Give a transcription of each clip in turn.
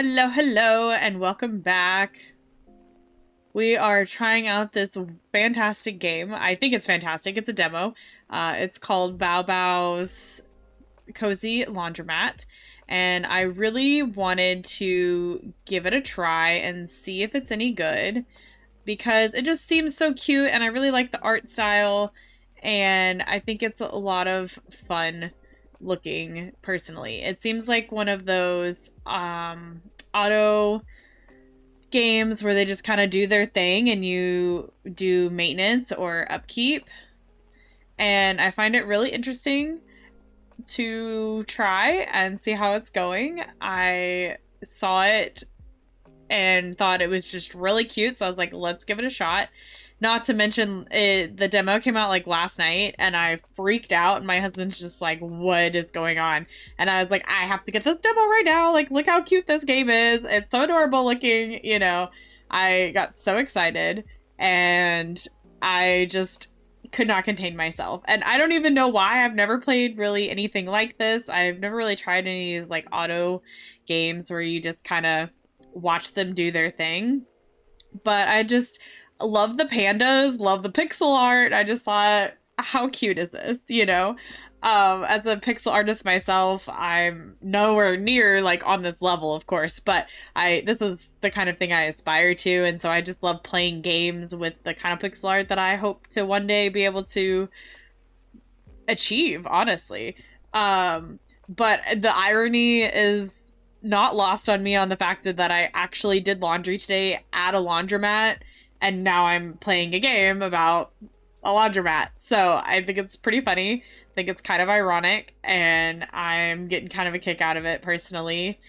Hello, hello, and welcome back. We are trying out this fantastic game. I think it's fantastic. It's a demo. It's called Bao Bao's Cozy Laundromat. And I really wanted to give it a try and see if it's any good because it just seems so cute and I really like the art style. And I think it's a lot of fun looking personally. It seems like one of those auto games where they just kind of do their thing and you do maintenance or upkeep. And I find it really interesting to try and see how it's going. I saw it and thought it was just really cute, so I was like, let's give it a shot. Not to mention, the demo came out like last night, and I freaked out. And my husband's just like, "What is going on?" And I was like, "I have to get this demo right now! Like, look how cute this game is! It's so adorable looking." I got so excited, and I just could not contain myself. And I don't even know why. I've never played really anything like this. I've never really tried any of these like auto games where you just kind of watch them do their thing. But I just love the pandas, love the pixel art. I just thought, how cute is this? As a pixel artist myself, I'm nowhere near like on this level, of course, but I this is the kind of thing I aspire to, and so I just love playing games with the kind of pixel art that I hope to one day be able to achieve, honestly. But the irony is not lost on me on the fact that I actually did laundry today at a laundromat, and now I'm playing a game about a laundromat. So I think it's pretty funny. I think it's kind of ironic, and I'm getting kind of a kick out of it personally.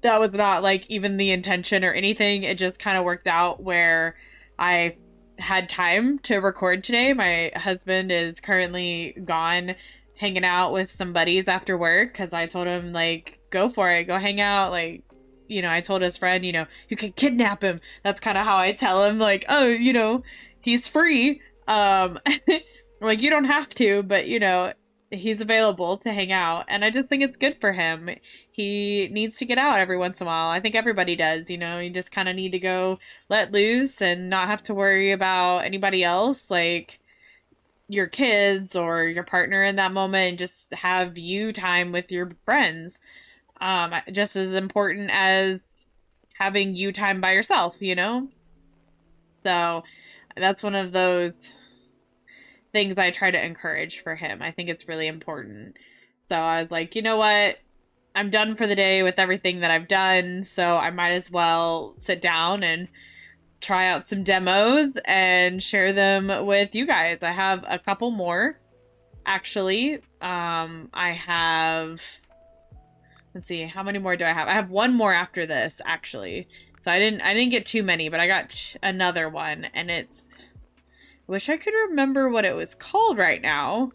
That was not like even the intention or anything. It just kind of worked out where I had time to record today. My husband is currently gone hanging out with some buddies after work because I told him, like, go for it, go hang out. Like, I told his friend, you could kidnap him. That's kind of how I tell him, like, oh, he's free. Like, you don't have to, but, he's available to hang out. And I just think it's good for him. He needs to get out every once in a while. I think everybody does, you just kind of need to go let loose and not have to worry about anybody else, like your kids or your partner in that moment, and just have you time with your friends. Just as important as having you time by yourself. So that's one of those things I try to encourage for him. I think it's really important. So I was like, you know what? I'm done for the day with everything that I've done, so I might as well sit down and try out some demos and share them with you guys. I have a couple more, actually. I have, let's see, how many more do I have? I have one more after this, actually. So I didn't get too many, but I got another one, and it's, I wish I could remember what it was called right now,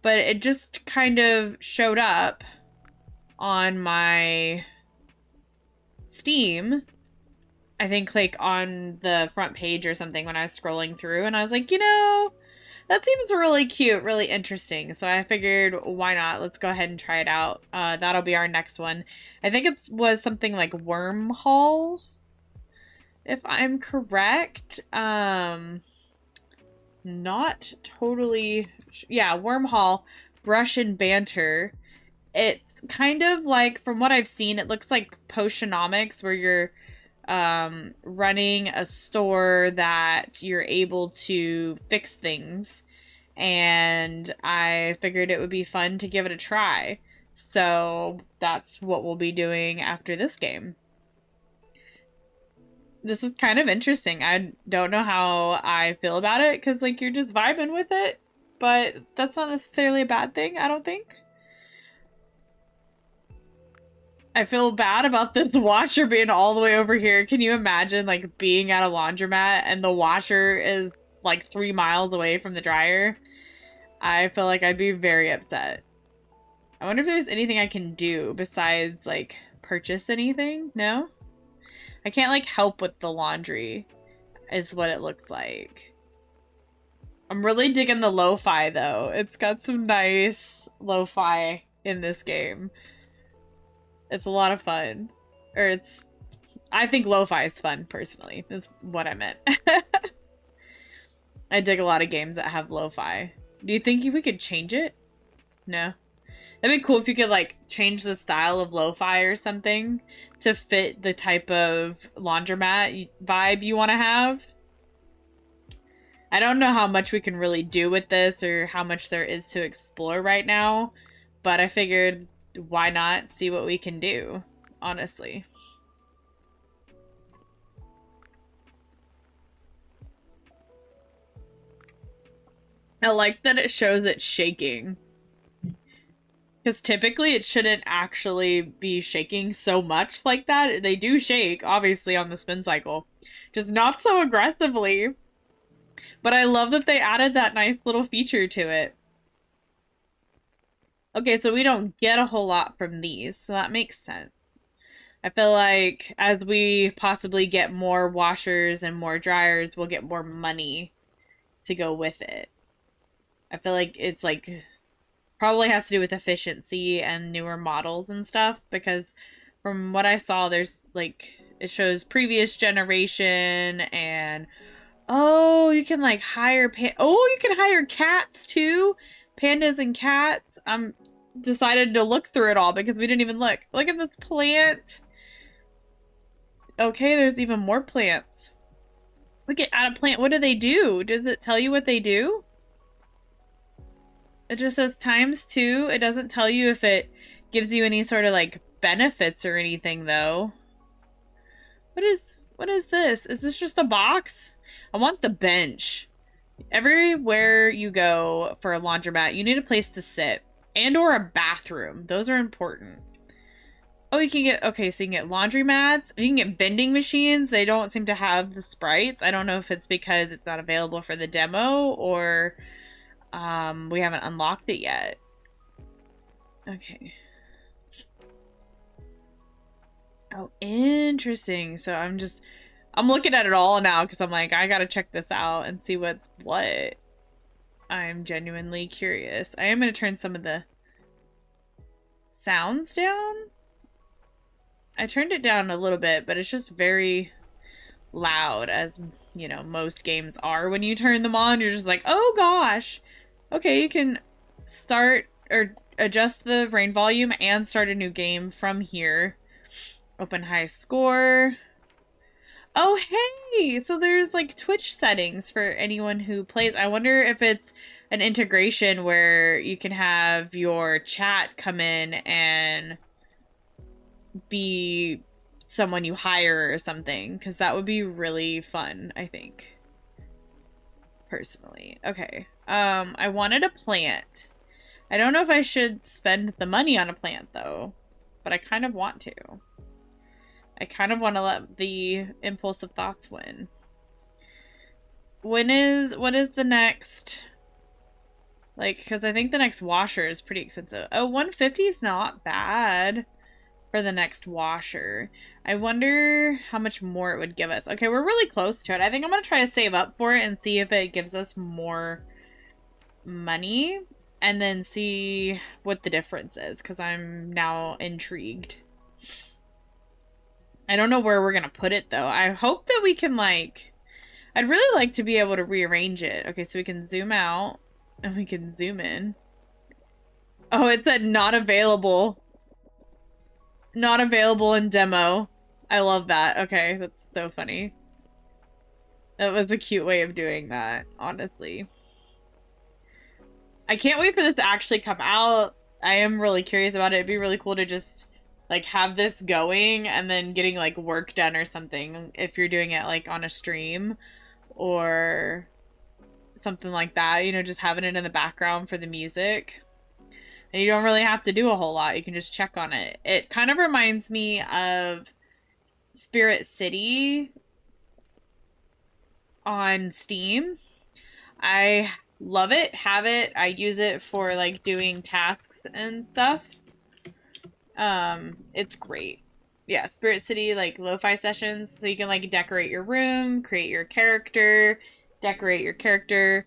but it just kind of showed up on my Steam, I think, like on the front page or something when I was scrolling through, and I was like, that seems really cute, really interesting. So I figured, why not? Let's go ahead and try it out. That'll be our next one. I think it was something like Wormhole, if I'm correct. Not totally. Yeah, Wormhole, Brush and Banter. It's kind of like, from what I've seen, it looks like Potionomics, where you're running a store that you're able to fix things. And I figured it would be fun to give it a try. So that's what we'll be doing after this game. This is kind of interesting. I don't know how I feel about it because, like, you're just vibing with it, but that's not necessarily a bad thing, I don't think. I feel bad about this washer being all the way over here. Can you imagine, like, being at a laundromat and the washer is like 3 miles away from the dryer? I feel like I'd be very upset. I wonder if there's anything I can do besides, like, purchase anything? No? I can't, like, help with the laundry, is what it looks like. I'm really digging the lo-fi, though. It's got some nice lo-fi in this game. It's a lot of fun. Or it's... I think lo-fi is fun, personally, is what I meant. I dig a lot of games that have lo-fi. Do you think we could change it? No. That'd be cool if you could, like, change the style of lo-fi or something to fit the type of laundromat vibe you want to have. I don't know how much we can really do with this or how much there is to explore right now, but I figured why not see what we can do, honestly. I like that it shows it shaking. Because typically it shouldn't actually be shaking so much like that. They do shake, obviously, on the spin cycle. Just not so aggressively. But I love that they added that nice little feature to it. Okay, so we don't get a whole lot from these, so that makes sense. I feel like as we possibly get more washers and more dryers, we'll get more money to go with it. I feel like it's like probably has to do with efficiency and newer models and stuff, because from what I saw, there's like it shows previous generation and oh, you can like hire you can hire cats too, pandas and cats. I'm decided to look through it all because we didn't even look. Look at this plant. Okay, there's even more plants. We can add a plant. What do they do? Does it tell you what they do? It just says ×2. It doesn't tell you if it gives you any sort of like benefits or anything though. What is this? Is this just a box? I want the bench. Everywhere you go for a laundromat, you need a place to sit and or a bathroom. Those are important. Oh, you can get, okay, so you can get laundry mats. You can get vending machines. They don't seem to have the sprites. I don't know if it's because it's not available for the demo or we haven't unlocked it yet. Okay. Oh, interesting. So I'm looking at it all now because I'm like, I gotta check this out and see what's what. I'm genuinely curious. I am gonna turn some of the sounds down. I turned it down a little bit, but it's just very loud, as, you know, most games are. When you turn them on, you're just like, oh gosh. Okay, you can start or adjust the rain volume and start a new game from here. Open high score. Oh, hey! So there's like Twitch settings for anyone who plays. I wonder if it's an integration where you can have your chat come in and be someone you hire or something, because that would be really fun, I think. Personally. Okay. I wanted a plant. I don't know if I should spend the money on a plant though, but I kind of want to. I kind of want to let the impulsive thoughts win. What is the next, like, because I think the next washer is pretty expensive. Oh, 150 is not bad for the next washer. I wonder how much more it would give us. Okay, we're really close to it. I think I'm going to try to save up for it and see if it gives us more money and then see what the difference is, because I'm now intrigued. I don't know where we're going to put it though. I hope that we can like, I'd really like to be able to rearrange it. Okay, so we can zoom out and we can zoom in. Oh, it said not available. Not available in demo. I love that. Okay, that's so funny. That was a cute way of doing that, honestly. I can't wait for this to actually come out. I am really curious about it. It'd be really cool to just like have this going and then getting like work done or something if you're doing it like on a stream or something like that, you know, just having it in the background for the music. And you don't really have to do a whole lot. You can just check on it. It kind of reminds me of Spirit City on Steam. I love it, have it. I use it for like doing tasks and stuff. It's great. Yeah, Spirit City, like lo-fi sessions. So you can like decorate your room, create your character, decorate your character.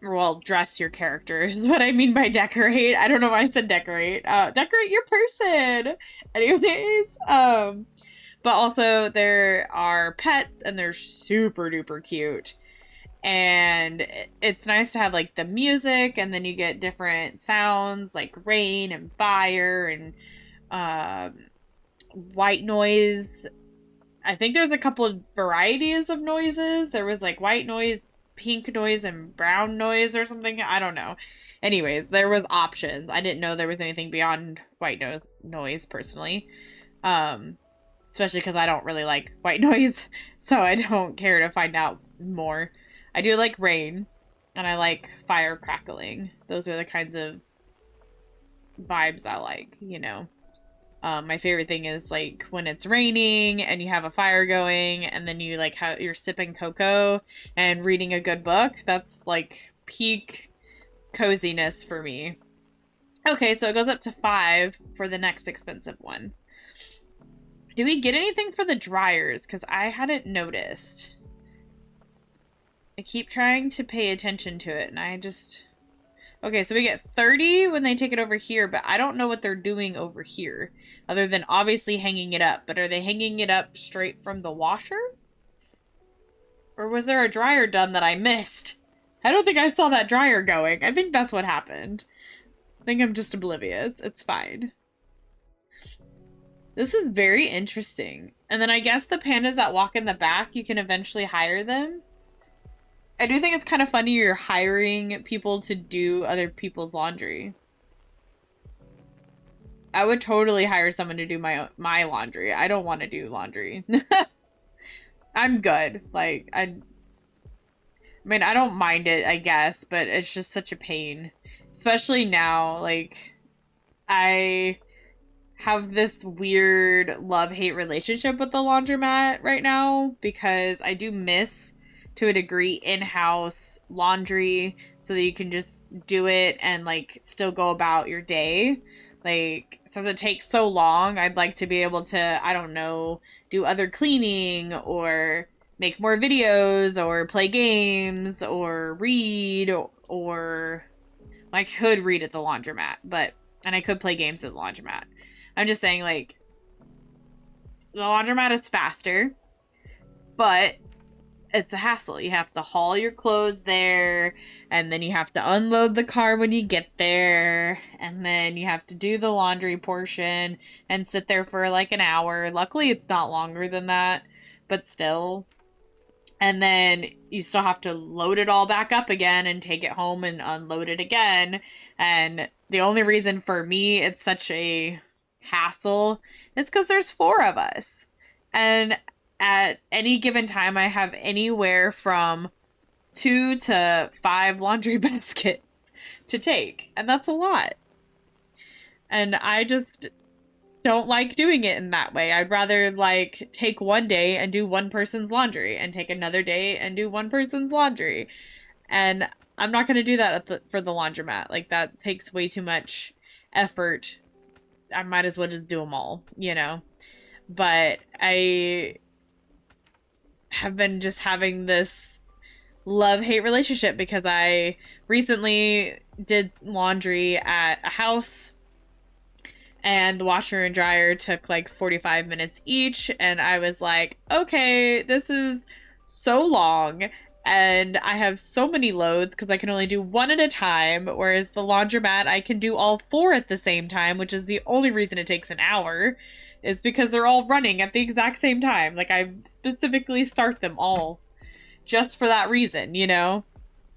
well, dress your character is what I mean by decorate. I don't know why I said decorate. Decorate your person. Anyways, but also there are pets and they're super duper cute. And it's nice to have like the music, and then you get different sounds like rain and fire and white noise. I think there's a couple of varieties of noises. There was like white noise, pink noise, and brown noise or something. I don't know. Anyways, there was options. I didn't know there was anything beyond noise personally. Especially because I don't really like white noise, so I don't care to find out more. I do like rain, and I like fire crackling. Those are the kinds of vibes I like, you know. My favorite thing is like when it's raining and you have a fire going, and then you like you're sipping cocoa and reading a good book. That's like peak coziness for me. Okay, so it goes up to 5 for the next expensive one. Do we get anything for the dryers? Because I hadn't noticed. I keep trying to pay attention to it, and I just... Okay, so we get 30 when they take it over here, but I don't know what they're doing over here. Other than obviously hanging it up. But are they hanging it up straight from the washer? Or was there a dryer done that I missed? I don't think I saw that dryer going. I think that's what happened. I think I'm just oblivious. It's fine. This is very interesting. And then I guess the pandas that walk in the back, you can eventually hire them. I do think it's kind of funny you're hiring people to do other people's laundry. I would totally hire someone to do my laundry. I don't want to do laundry. I'm good. Like, I mean, I don't mind it, I guess, but it's just such a pain. Especially now, like, I have this weird love-hate relationship with the laundromat right now because I do miss, to a degree, in-house laundry so that you can just do it and like still go about your day. Like, since it takes so long, I'd like to be able to, I don't know, do other cleaning or make more videos or play games or read, or I could read at the laundromat, and I could play games at the laundromat. I'm just saying, like, the laundromat is faster, but it's a hassle. You have to haul your clothes there, and then you have to unload the car when you get there, and then you have to do the laundry portion and sit there for like an hour. Luckily, it's not longer than that, but still. And then you still have to load it all back up again and take it home and unload it again. And the only reason for me it's such a hassle is because there's 4 of us. And at any given time, I have anywhere from 2 to 5 laundry baskets to take. And that's a lot. And I just don't like doing it in that way. I'd rather, like, take one day and do one person's laundry and take another day and do one person's laundry. And I'm not going to do that for the laundromat. Like, that takes way too much effort. I might as well just do them all, you know? But I have been just having this love-hate relationship because I recently did laundry at a house, and the washer and dryer took like 45 minutes each, and I was like, okay, this is so long, and I have so many loads because I can only do one at a time, whereas the laundromat, I can do all 4 at the same time, which is the only reason it takes an hour, is because they're all running at the exact same time. Like, I specifically start them all just for that reason, you know?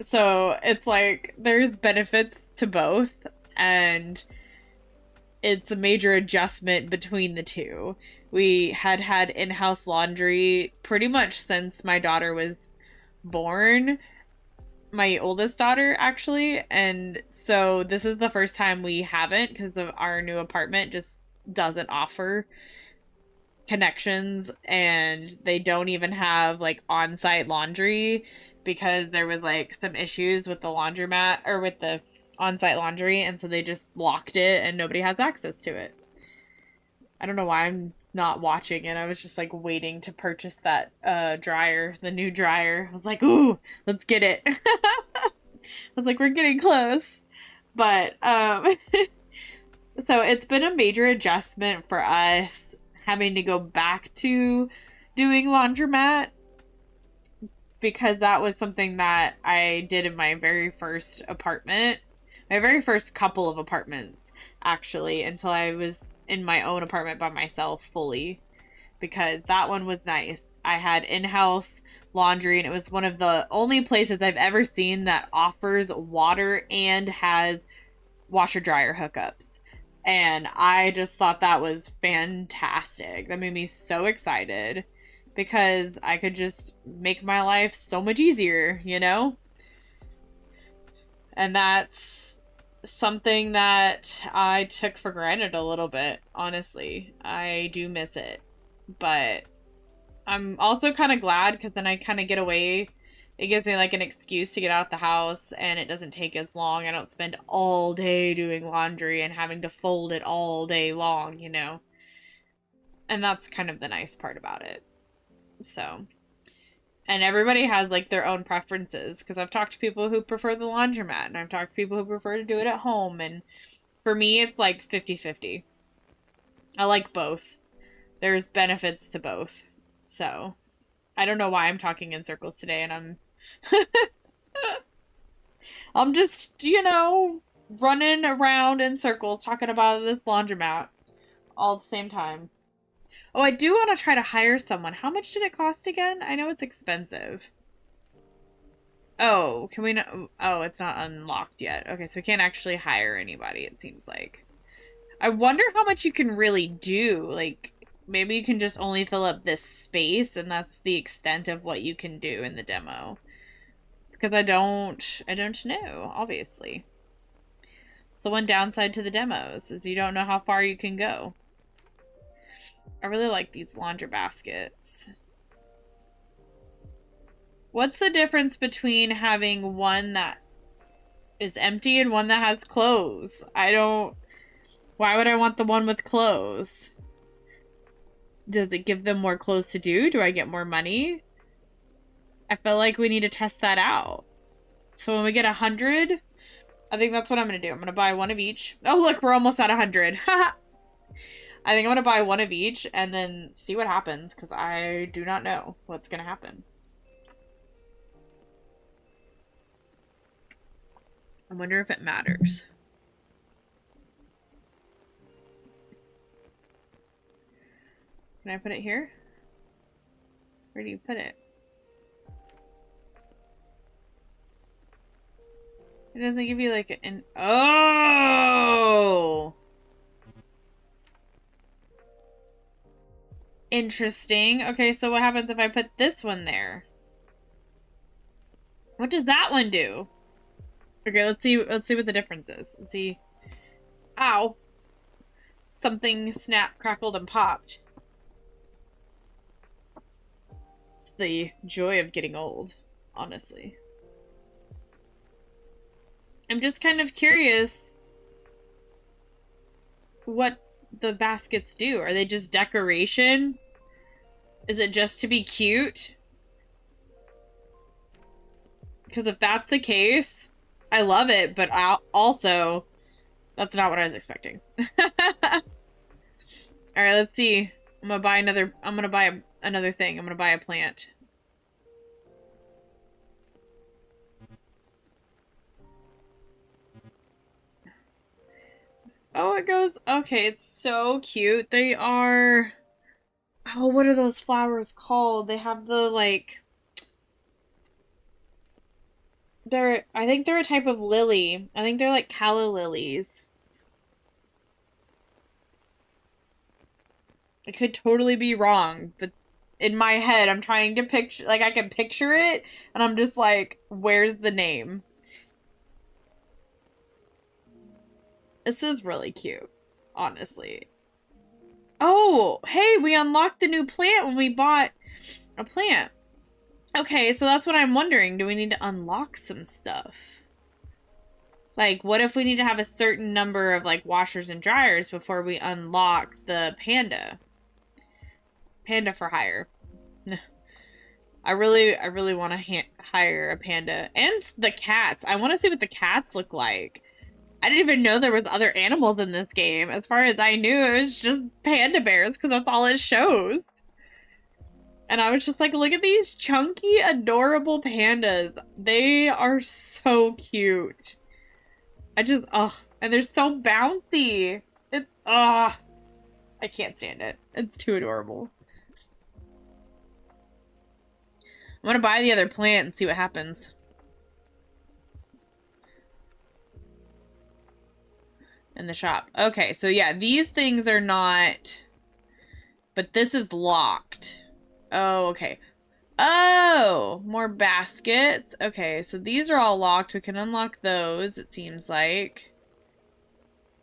So it's like, there's benefits to both, and it's a major adjustment between the two. We had in-house laundry pretty much since my daughter was born, my oldest daughter, actually, and so this is the first time we haven't, because our new apartment just doesn't offer connections, and they don't even have like on-site laundry because there was like some issues with the laundromat or with the on-site laundry, and so they just locked it and nobody has access to it. I don't know why I'm not watching it. I was just like waiting to purchase that dryer, the new dryer. I was like, ooh, let's get it. was like, we're getting close. But, so it's been a major adjustment for us having to go back to doing laundromat because that was something that I did in my very first apartment. My very first couple of apartments, actually, until I was in my own apartment by myself fully. Because that one was nice. I had in-house laundry, and it was one of the only places I've ever seen that offers water and has washer-dryer hookups. And I just thought that was fantastic. That made me so excited because I could just make my life so much easier, you know? And that's something that I took for granted a little bit, honestly. I do miss it. But I'm also kind of glad because then I kind of get away. It gives me like an excuse to get out the house and it doesn't take as long. I don't spend all day doing laundry and having to fold it all day long, you know? And that's kind of the nice part about it. So, and everybody has like their own preferences because I've talked to people who prefer the laundromat and I've talked to people who prefer to do it at home. And for me, it's like 50-50. I like both. There's benefits to both. So, I don't know why I'm talking in circles today and I'm just, you know, running around in circles talking about this laundromat all at the same time. Oh, I do want to try to hire someone. How much did it cost again? I know it's expensive. Oh, can we not? Oh, it's not unlocked yet. Okay, so we can't actually hire anybody, it seems like. I wonder how much you can really do. Like, maybe you can just only fill up this space and that's the extent of what you can do in the demo. Because I don't know, obviously. It's the one downside to the demos is you don't know how far you can go. I really like these laundry baskets. What's the difference between having one that is empty and one that has clothes? Why would I want the one with clothes? Does it give them more clothes to do? Do I get more money? I feel like we need to test that out. So when we get 100, I think that's what I'm going to do. I'm going to buy one of each. Oh, look, we're almost at 100. I think I'm going to buy one of each and then see what happens because I do not know what's going to happen. I wonder if it matters. Can I put it here? Where do you put it? It doesn't give you like an... Oh! Interesting. Okay, so what happens if I put this one there? What does that one do? Okay, let's see what the difference is. Let's see. Ow! Something snapped, crackled, and popped. It's the joy of getting old, honestly. I'm just kind of curious what the baskets do. Are they just decoration? Is it just to be cute? Because if that's the case, I love it, but also, that's not what I was expecting. Alright, let's see. I'm gonna buy another thing. I'm gonna buy a plant. Oh, it goes... Okay, it's so cute. They are... Oh, what are those flowers called? They have the, like... I think they're a type of lily. I think they're like calla lilies. I could totally be wrong, but in my head, I'm trying to picture... Like, I can picture it, and I'm just like, where's the name? This is really cute, honestly. Oh, hey, we unlocked the new plant when we bought a plant. Okay, so that's what I'm wondering. Do we need to unlock some stuff? It's like, what if we need to have a certain number of, like, washers and dryers before we unlock the panda? Panda for hire. I really want to hire a panda. And the cats. I want to see what the cats look like. I didn't even know there was other animals in this game. As far as I knew, it was just panda bears because that's all it shows. And I was just like, look at these chunky, adorable pandas. They are so cute. And they're so bouncy. I can't stand it. It's too adorable. I'm gonna buy the other plant and see what happens. In the shop. Okay, so yeah, these things are not... But this is locked. Oh, okay. Oh! More baskets. Okay, so these are all locked. We can unlock those, it seems like.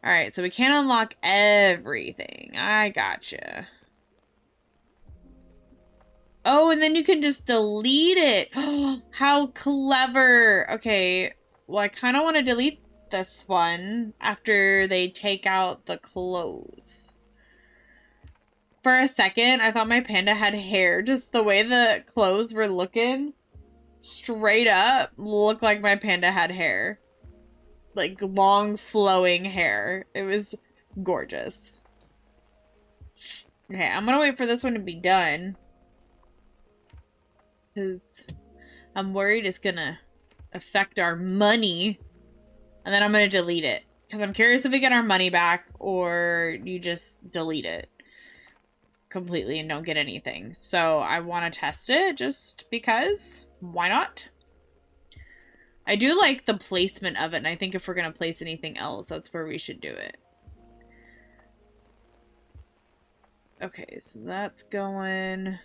Alright, so we can't unlock everything. I gotcha. Oh, and then you can just delete it. How clever. Okay, well, I kind of want to delete this one after they take out the clothes. For a second, I thought my panda had hair. Just the way the clothes were looking, straight up, looked like my panda had hair. Like, long, flowing hair. It was gorgeous. Okay, I'm gonna wait for this one to be done. Because I'm worried it's gonna affect our money. And then I'm gonna delete it. Because I'm curious if we get our money back or you just delete it completely and don't get anything. So I want to test it just because. Why not? I do like the placement of it, and I think if we're going to place anything else, that's where we should do it. Okay, so that's going.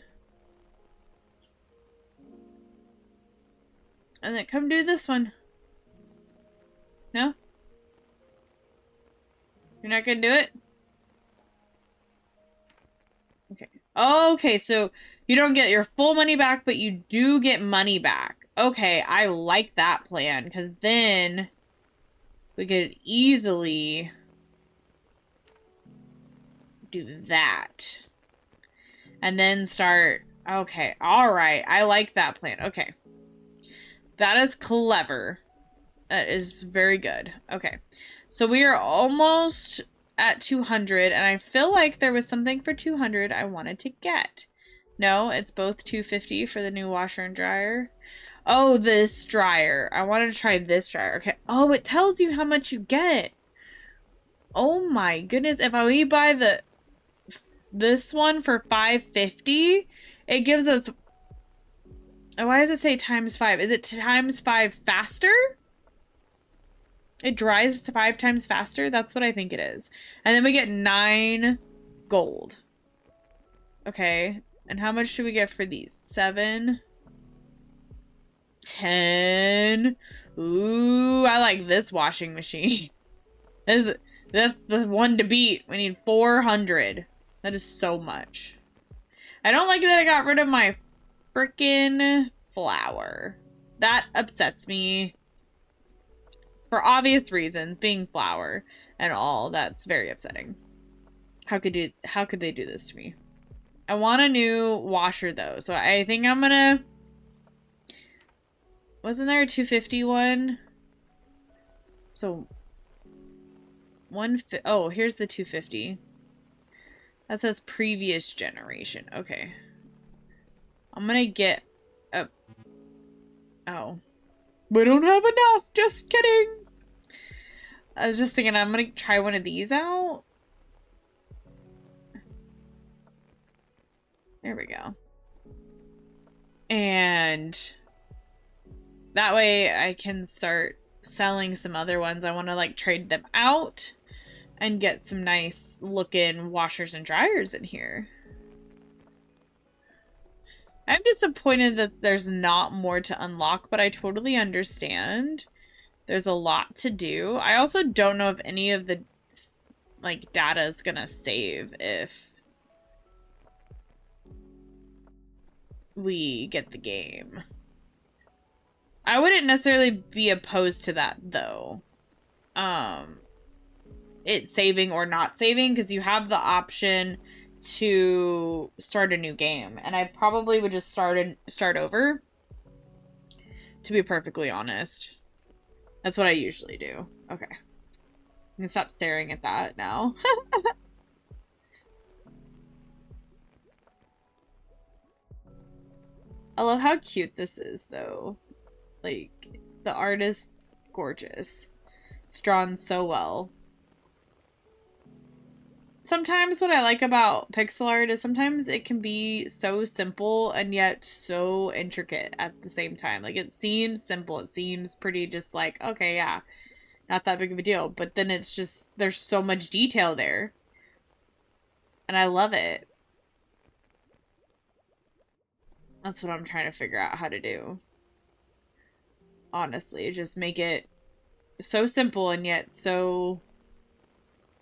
And then come do this one. No? You're not going to do it? Okay. Okay, so you don't get your full money back, but you do get money back. Okay, I like that plan, because then we could easily do that. And then start... Okay, alright, I like that plan. Okay. That is clever. That is very good. Okay. So we are almost at 200, and I feel like there was something for 200 I wanted to get. No, it's both 250 for the new washer and dryer. Oh, this dryer. I wanted to try this dryer. Okay. Oh, it tells you how much you get. Oh my goodness. If we buy this one for 550, it gives us... Why does it say ×5? Is it ×5 faster? It dries 5 times faster? That's what I think it is. And then we get 9 gold. Okay. And how much do we get for these? 7... 10. Ooh, I like this washing machine. That's the one to beat. We need 400. That is so much. I don't like that I got rid of my freaking flour. That upsets me. For obvious reasons, being flour and all, that's very upsetting. How could they do this to me? I want a new washer though, so I think I'm gonna... Wasn't there a 250 one? So, oh, here's the 250. That says previous generation. Okay. I'm gonna get a... Oh. We don't have enough! Just kidding! I was just thinking I'm gonna try one of these out. There we go. And... that way I can start selling some other ones. I want to like trade them out and get some nice looking washers and dryers in here. I'm disappointed that there's not more to unlock, but I totally understand. There's a lot to do. I also don't know if any of the like data is gonna save if we get the game. I wouldn't necessarily be opposed to that, though. It saving or not saving, because you have the option to start a new game, and I probably would just start over, to be perfectly honest. That's what I usually do. Okay. I can stop staring at that now. I love how cute this is, though. Like, the art is gorgeous. It's drawn so well. Sometimes what I like about pixel art is sometimes it can be so simple and yet so intricate at the same time. Like, it seems simple. It seems pretty just like, okay, yeah, not that big of a deal. But then it's just, there's so much detail there. And I love it. That's what I'm trying to figure out how to do. Honestly, just make it so simple and yet so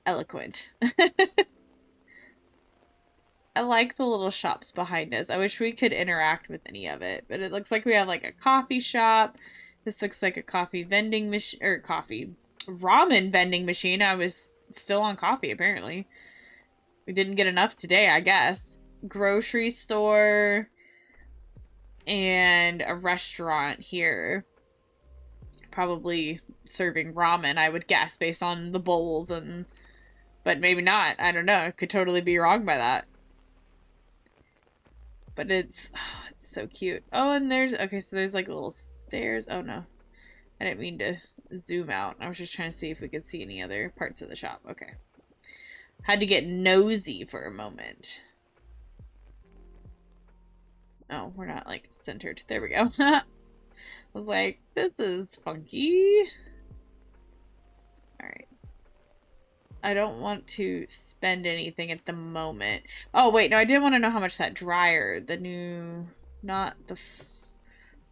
eloquent. I like the little shops behind us. I wish we could interact with any of it, but it looks like we have like a coffee shop. This looks like a coffee vending machine, or ramen vending machine. I was still on coffee, apparently. We didn't get enough today, I guess. Grocery store and a restaurant here. Probably serving ramen, I would guess, based on the bowls and... But maybe not. I don't know. I could totally be wrong by that. But it's so cute. Oh, and okay, so there's like little stairs. Oh no. I didn't mean to zoom out. I was just trying to see if we could see any other parts of the shop. Okay. Had to get nosy for a moment. Oh, we're not like centered. There we go. I was like, this is funky. Alright. I don't want to spend anything at the moment. Oh, wait, no, I did want to know how much that dryer, the new, not the,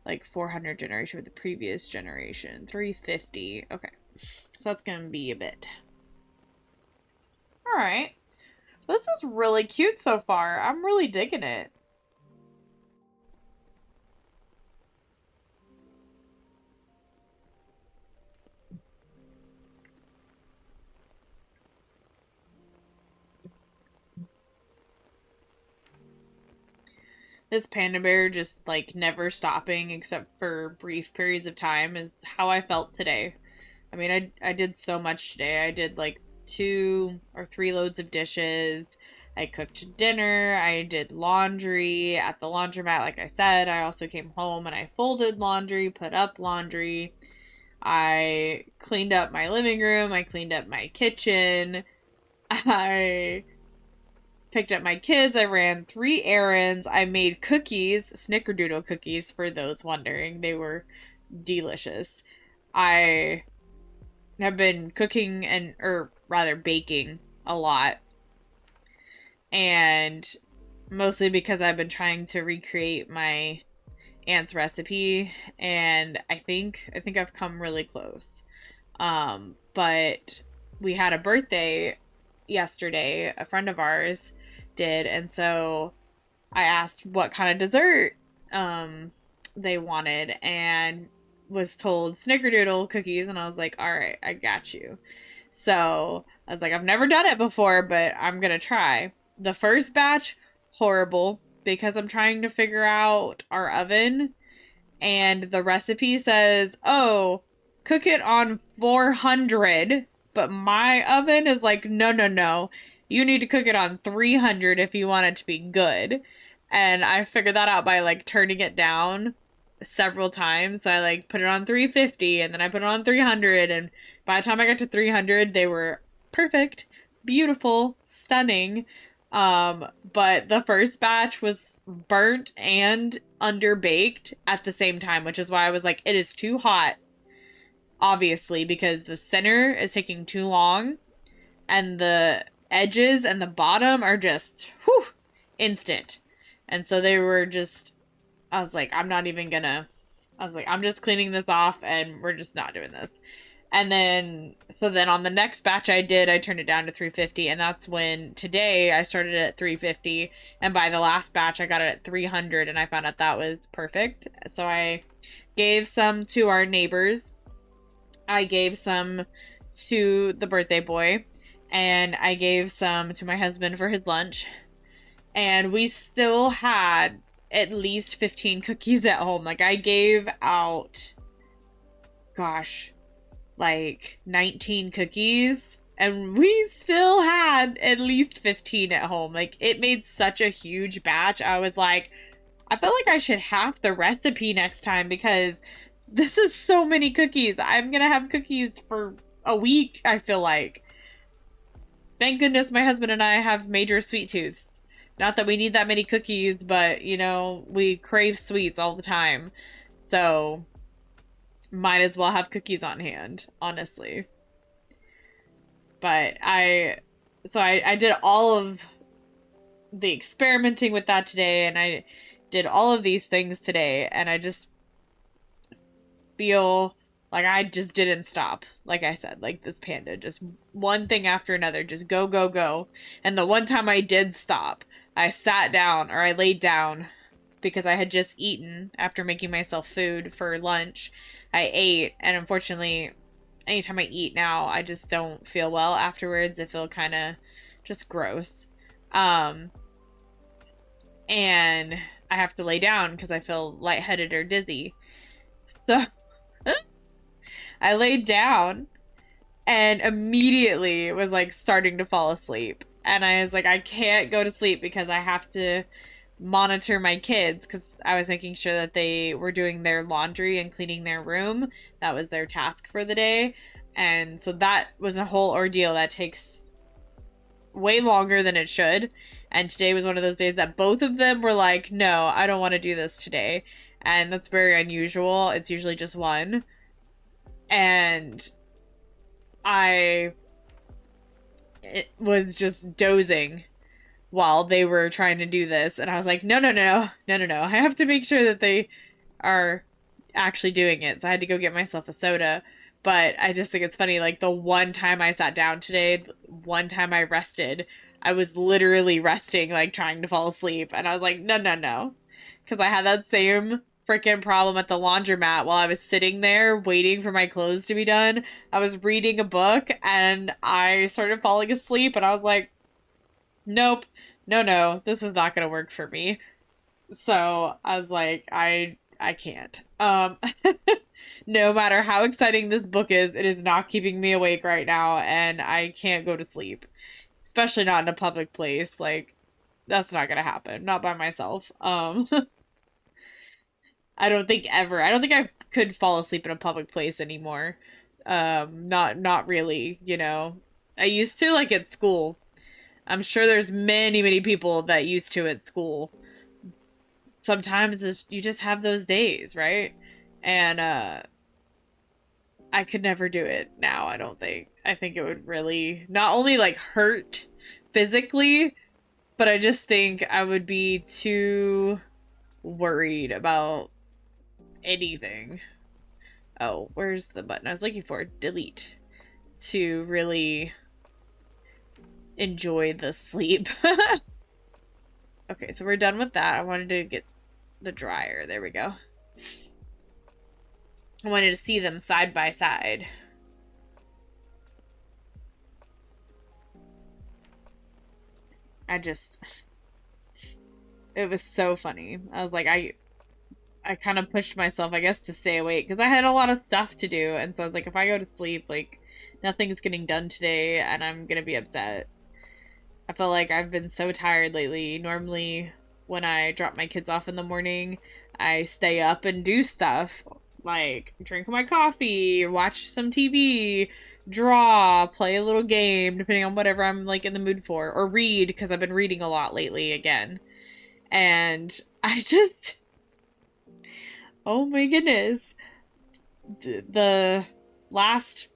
like, 400 generation, but the previous generation. 350. Okay. So that's going to be a bit. Alright. This is really cute so far. I'm really digging it. This panda bear just, like, never stopping except for brief periods of time is how I felt today. I mean, I did so much today. I did, like, 2 or 3 loads of dishes. I cooked dinner. I did laundry at the laundromat, like I said. I also came home and I folded laundry, put up laundry. I cleaned up my living room. I cleaned up my kitchen. I picked up my kids. I ran 3 errands. I made cookies, snickerdoodle cookies, for those wondering. They were delicious. I have been cooking or rather baking a lot. And mostly because I've been trying to recreate my aunt's recipe, and I think I've come really close. But we had a birthday yesterday, a friend of ours did, and so I asked what kind of dessert they wanted, and was told snickerdoodle cookies, and I was like, all right, I got you. So I was like, I've never done it before, but I'm gonna try. The first batch, horrible, because I'm trying to figure out our oven, and the recipe says, oh, cook it on 400, but my oven is like, no, you need to cook it on 300 if you want it to be good. And I figured that out by, like, turning it down several times. So I, like, put it on 350, and then I put it on 300, and by the time I got to 300, they were perfect, beautiful, stunning. But the first batch was burnt and underbaked at the same time, which is why I was like, it is too hot, obviously, because the center is taking too long, and the edges and the bottom are just, whew, instant. And so they were just, I was like, I'm just cleaning this off, and we're just not doing this. And then, so then on the next batch I turned it down to 350, and that's when today I started at 350, and by the last batch I got it at 300, and I found out that was perfect. So I gave some to our neighbors, I gave some to the birthday boy, and I gave some to my husband for his lunch. And we still had at least 15 cookies at home. Like, I gave out, gosh, like 19 cookies, and we still had at least 15 at home. Like, it made such a huge batch. I was like, I feel like I should have the recipe next time because this is so many cookies. I'm gonna have cookies for a week, I feel like. Thank goodness my husband and I have major sweet tooths. Not that we need that many cookies, but, you know, we crave sweets all the time. So, might as well have cookies on hand, honestly. But I did all of the experimenting with that today, and I did all of these things today, and I just feel like I just didn't stop. Like I said, like this panda, just one thing after another, just go, go, go. And the one time I did stop, I sat down, or I laid down, because I had just eaten after making myself food for lunch. I ate, and unfortunately, anytime I eat now, I just don't feel well afterwards. I feel kind of just gross. Um, and I have to lay down because I feel lightheaded or dizzy. So I laid down and immediately was like starting to fall asleep. And I was like, I can't go to sleep because I have to monitor my kids because I was making sure that they were doing their laundry and cleaning their room. That was their task for the day. And so that was a whole ordeal that takes way longer than it should. And today was one of those days that both of them were like, no, I don't want to do this today. And that's very unusual. It's usually just one. And I it was just dozing while they were trying to do this. And I was like, no, no, no, no, no, no. I have to make sure that they are actually doing it. So I had to go get myself a soda. But I just think it's funny, like the one time I sat down today, one time I rested, I was literally resting, like trying to fall asleep. And I was like, no, no, no. Because I had that same freaking problem at the laundromat while I was sitting there waiting for my clothes to be done. I was reading a book and I started falling asleep and I was like, nope, no, no, this is not going to work for me. So I was like, I can't. No matter how exciting this book is, it is not keeping me awake right now and I can't go to sleep. Especially not in a public place. Like, that's not gonna happen. Not by myself. I don't think ever. I don't think I could fall asleep in a public place anymore. Not really, you know. I used to, like, at school. I'm sure there's many, many people that used to at school. Sometimes you just have those days, right? And I could never do it now, I don't think. I think it would really not only like hurt physically, but I just think I would be too worried about anything. Oh, where's the button I was looking for? Delete. To really enjoy the sleep. Okay, so we're done with that. I wanted to get the dryer. There we go. I wanted to see them side by side. It was so funny. I was like, I kind of pushed myself, I guess, to stay awake because I had a lot of stuff to do. And so I was like, if I go to sleep, like, nothing's getting done today and I'm gonna be upset. I feel like I've been so tired lately. Normally, when I drop my kids off in the morning, I stay up and do stuff like drink my coffee, watch some TV, draw, play a little game, depending on whatever I'm like in the mood for, or read because I've been reading a lot lately again. And I just, oh my goodness, the last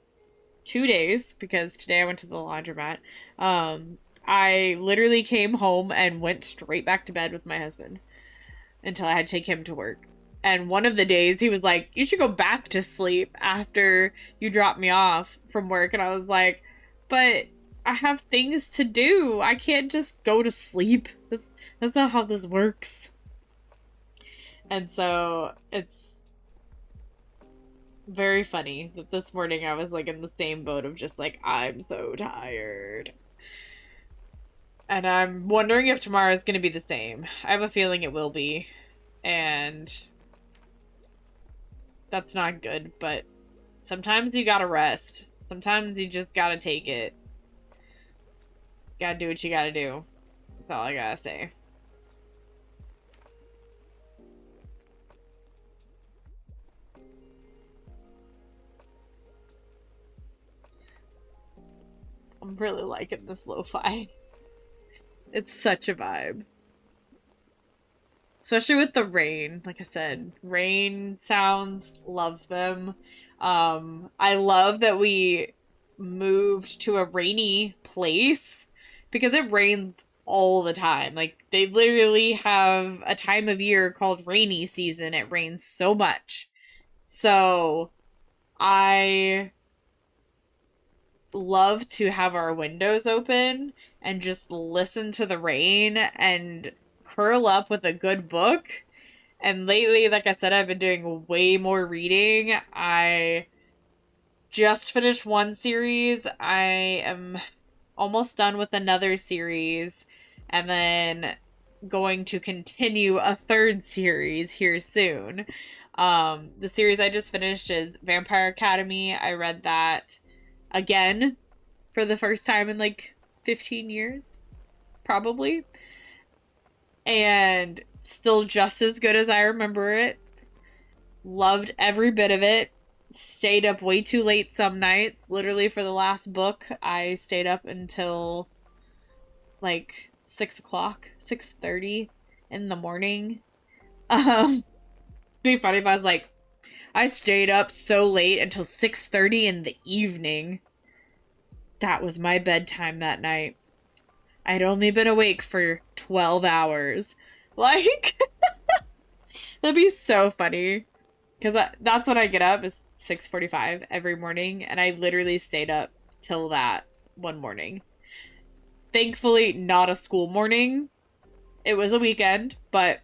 2 days, because today I went to the laundromat, I literally came home and went straight back to bed with my husband until I had to take him to work. And one of the days he was like, you should go back to sleep after you drop me off from work. And I was like, but I have things to do. I can't just go to sleep. That's not how this works. And so it's very funny that this morning I was like in the same boat of just like, I'm so tired. And I'm wondering if tomorrow is going to be the same. I have a feeling it will be. And that's not good, but sometimes you gotta rest. Sometimes you just gotta take it. Gotta do what you gotta do. That's all I gotta say. I'm really liking this lo-fi. It's such a vibe. Especially with the rain. Like I said, rain sounds, love them. I love that we moved to a rainy place because it rains all the time. Like they literally have a time of year called rainy season. It rains so much. So I love to have our windows open and just listen to the rain and curl up with a good book. And lately, like I said, I've been doing way more reading. I just finished one series. I am almost done with another series. And then going to continue a third series here soon. The series I just finished is Vampire Academy. I read that again for the first time in like 15 years, probably. And still just as good as I remember it. Loved every bit of it. Stayed up way too late some nights. Literally for the last book, I stayed up until like 6 o'clock, 6:30 in the morning. It'd be funny if I was like, I stayed up so late until 6:30 in the evening. That was my bedtime that night. I'd only been awake for 12 hours. Like, that'd be so funny. Because that's when I get up, is 6:45 every morning. And I literally stayed up till that one morning. Thankfully, not a school morning. It was a weekend, but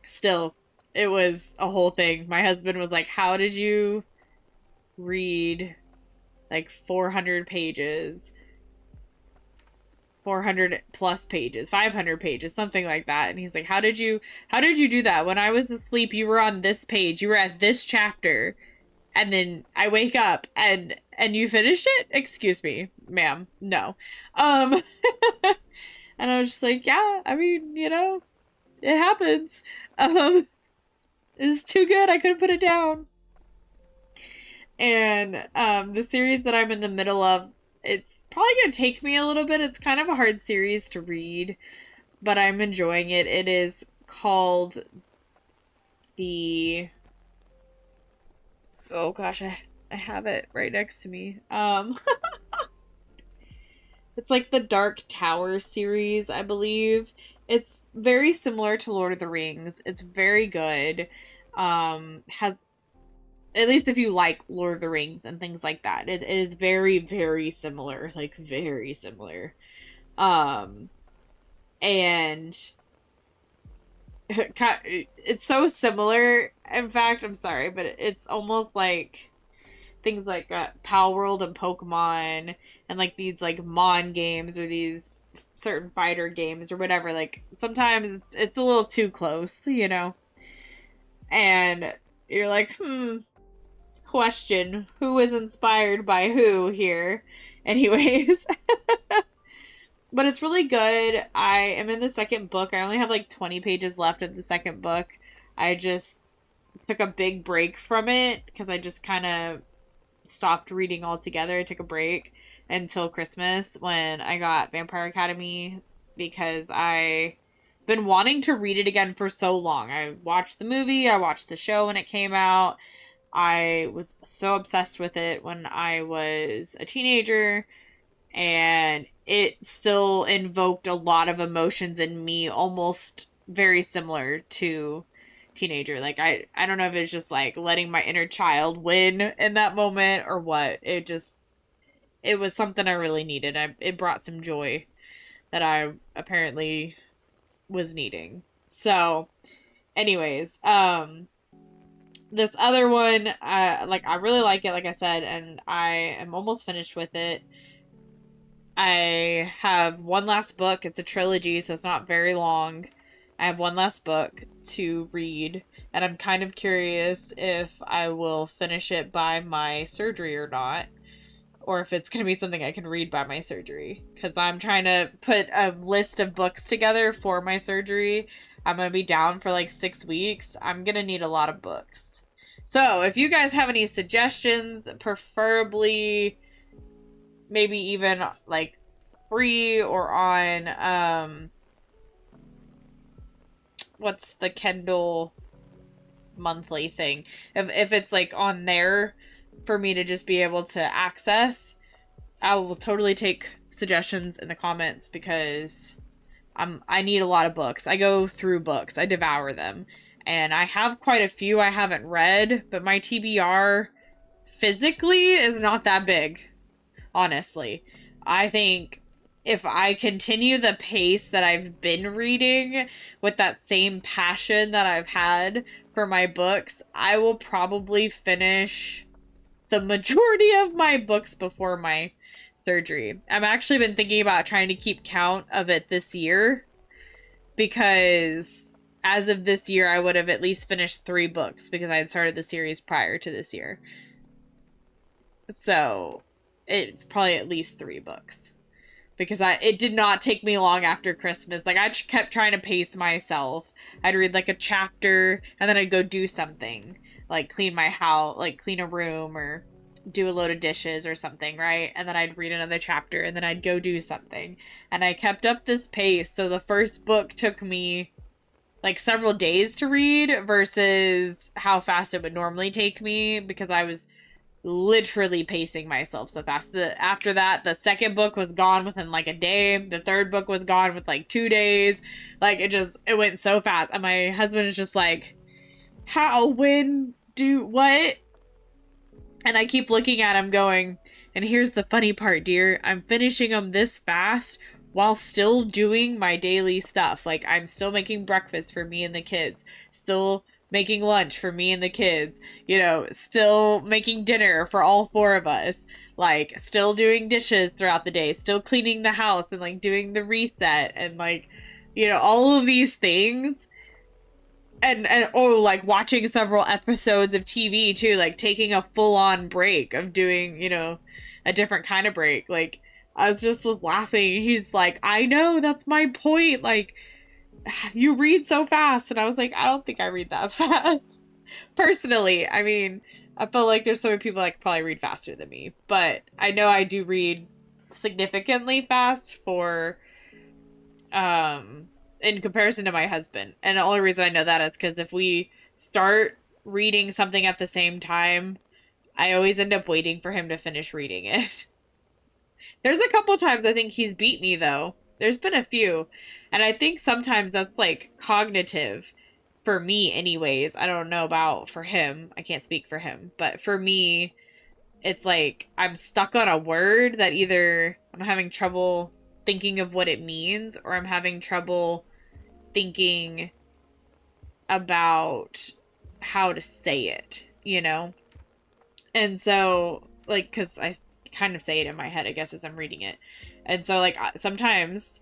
still, it was a whole thing. My husband was like, how did you read like 400 pages, 400 plus pages, 500 pages, something like that? And he's like, how did you do that? When I was asleep, you were on this page, you were at this chapter, and then I wake up and you finished it? Excuse me, ma'am. No. And I was just like, yeah, I mean, you know, it happens. It's too good, I couldn't put it down. And the series that I'm in the middle of, it's probably gonna take me a little bit. It's kind of a hard series to read, but I'm enjoying it. It is called the... Oh gosh, I have it right next to me. It's like the Dark Tower series, I believe. It's very similar to Lord of the Rings. It's very good. Has, at least if you like Lord of the Rings and things like that, it is very, very similar. Like, very similar. And it's so similar. In fact, I'm sorry, but it's almost like things like Pal World and Pokemon and like these like Mon games or these certain fighter games or whatever. Like sometimes it's a little too close, you know? And you're like, question, who was inspired by who here? Anyways. But it's really good. I am in the second book. I only have like 20 pages left of the second book. I just took a big break from it because I just kind of stopped reading altogether. I took a break until Christmas when I got Vampire Academy because I've been wanting to read it again for so long. I watched the movie, I watched the show when it came out. I was so obsessed with it when I was a teenager, and it still invoked a lot of emotions in me, almost very similar to teenager. Like I don't know if it's just like letting my inner child win in that moment or what. It was something I really needed. It brought some joy that I apparently was needing. So anyways, this other one, like I really like it, like I said, and I am almost finished with it. I have one last book. It's a trilogy, so it's not very long. I have one last book to read, and I'm kind of curious if I will finish it by my surgery or not, or if it's going to be something I can read by my surgery. Because I'm trying to put a list of books together for my surgery. I'm going to be down for like 6 weeks. I'm going to need a lot of books. So if you guys have any suggestions, preferably maybe even like free or on what's the Kindle monthly thing, if it's like on there for me to just be able to access, I will totally take suggestions in the comments, because I need a lot of books. I go through books, I devour them, and I have quite a few I haven't read, but my TBR physically is not that big, honestly. I think if I continue the pace that I've been reading with that same passion that I've had for my books, I will probably finish the majority of my books before my surgery. I've actually been thinking about trying to keep count of it this year, because as of this year, I would have at least finished 3 books, because I had started the series prior to this year. So it's probably at least 3 books, because it did not take me long after Christmas. Like, I kept trying to pace myself. I'd read like a chapter, and then I'd go do something, like clean my house, like clean a room, or do a load of dishes or something, right? And then I'd read another chapter, and then I'd go do something. And I kept up this pace. So the first book took me like several days to read versus how fast it would normally take me, because I was literally pacing myself so fast. After that, the second book was gone within like a day. The third book was gone with like 2 days. Like, it went so fast. And my husband is just like, how, when, do, what? And I keep looking at him going, and here's the funny part, dear. I'm finishing them this fast while still doing my daily stuff. Like, I'm still making breakfast for me and the kids. Still making lunch for me and the kids, still making dinner for all 4 of us, like still doing dishes throughout the day, still cleaning the house, and like doing the reset, and like, all of these things, and like watching several episodes of TV too, like taking a full-on break of doing, a different kind of break. Like, I was laughing. He's like, I know, that's my point, like, you read so fast. And I was like, I don't think I read that fast. Personally, I mean, I feel like there's so many people that could probably read faster than me, but I know I do read significantly fast for in comparison to my husband. And the only reason I know that is because if we start reading something at the same time, I always end up waiting for him to finish reading it. There's a couple times I think he's beat me, though. There's been a few. And I think sometimes that's like cognitive for me anyways. I don't know about for him. I can't speak for him. But for me, it's like I'm stuck on a word that either I'm having trouble thinking of what it means, or I'm having trouble thinking about how to say it, And so, like, because I kind of say it in my head, I guess, as I'm reading it. And so, like, sometimes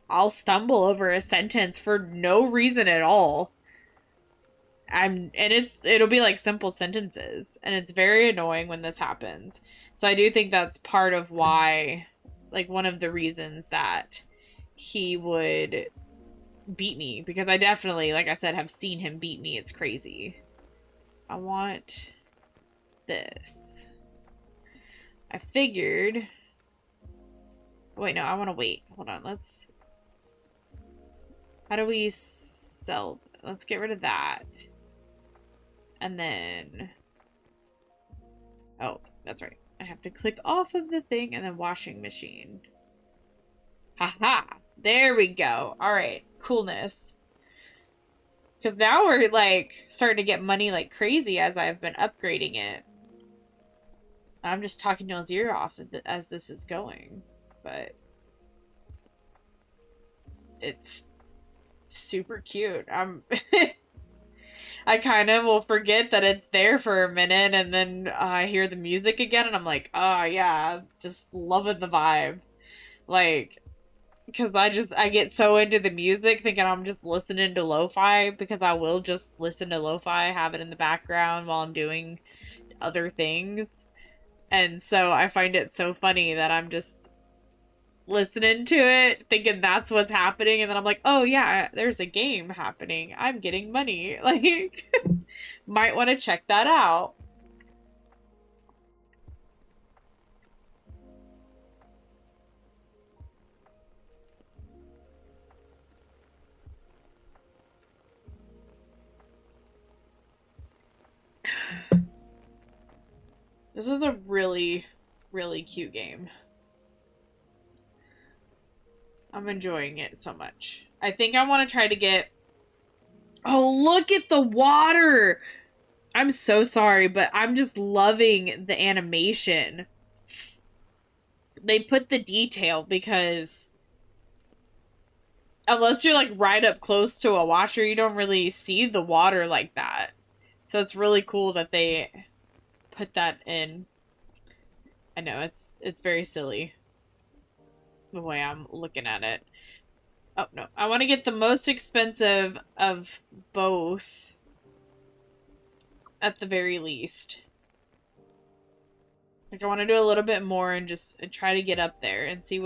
I'll stumble over a sentence for no reason at all. It'll be like simple sentences, and it's very annoying when this happens. So I do think that's part of why, like, one of the reasons that he would beat me, because I definitely, like I said, have seen him beat me. It's crazy. I want this. I figured... Wait, no, I want to wait. Hold on, how do we sell? Let's get rid of that. And then... Oh, that's right. I have to click off of the thing, and then washing machine. Haha! There we go. Alright, coolness. Because now we're, like, starting to get money like crazy as I've been upgrading it. I'm just talking Noel's ear off as this is going. But it's super cute. I kind of will forget that it's there for a minute, and then I hear the music again, and I'm like, oh yeah, just loving the vibe. Like, because I get so into the music thinking I'm just listening to lo-fi, because I will just listen to lo-fi, have it in the background while I'm doing other things. And so I find it so funny that I'm just listening to it, thinking that's what's happening, and then I'm like, oh yeah, there's a game happening. I'm getting money. Like, might want to check that out. This is a really, really cute game. I'm enjoying it so much. I think I want to try to get... Oh, look at the water! I'm so sorry, but I'm just loving the animation. They put the detail because unless you're like right up close to a washer, you don't really see the water like that. So it's really cool that they put that in. I know it's very silly the way I'm looking at it. Oh no, I want to get the most expensive of both at the very least. Like, I want to do a little bit more and just try to get up there and see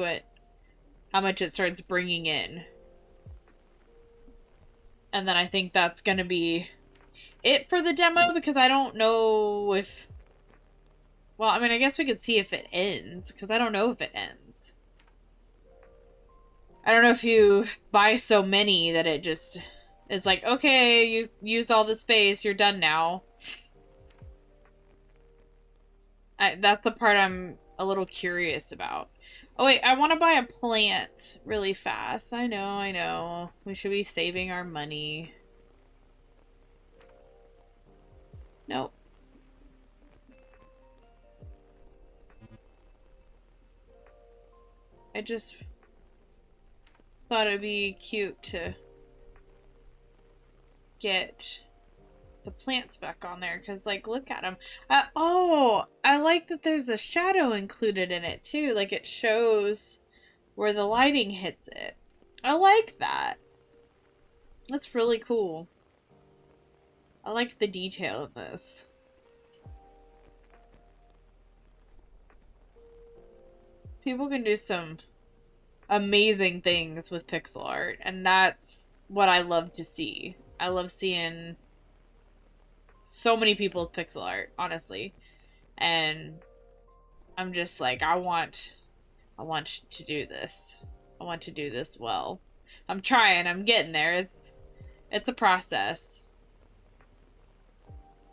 how much it starts bringing in. And then I think that's gonna be it for the demo, because I don't know if... Well, I mean, I guess we could see if it ends, because I don't know if it ends. I don't know if you buy so many that it just is like, okay, you used all the space, you're done now. That's the part I'm a little curious about. Oh wait, I want to buy a plant really fast. I know. We should be saving our money. Nope. I just thought it'd be cute to get the plants back on there, because, like, look at them. Oh, I like that there's a shadow included in it, too. Like, it shows where the lighting hits it. I like that. That's really cool. I like the detail of this. People can do some amazing things with pixel art, and that's what I love to see. I love seeing so many people's pixel art, honestly. And I'm just like, I want to do this. I want to do this well. I'm trying, I'm getting there. It's a process.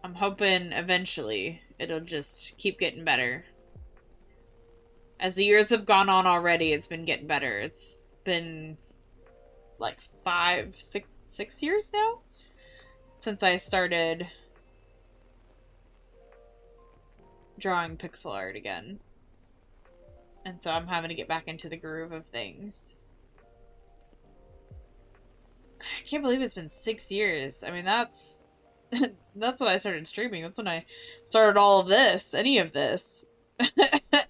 I'm hoping eventually it'll just keep getting better. As the years have gone on already, it's been getting better. It's been like 6 years now since I started drawing pixel art again. And so I'm having to get back into the groove of things. I can't believe it's been 6 years. I mean, that's that's when I started streaming. That's when I started all of this, any of this.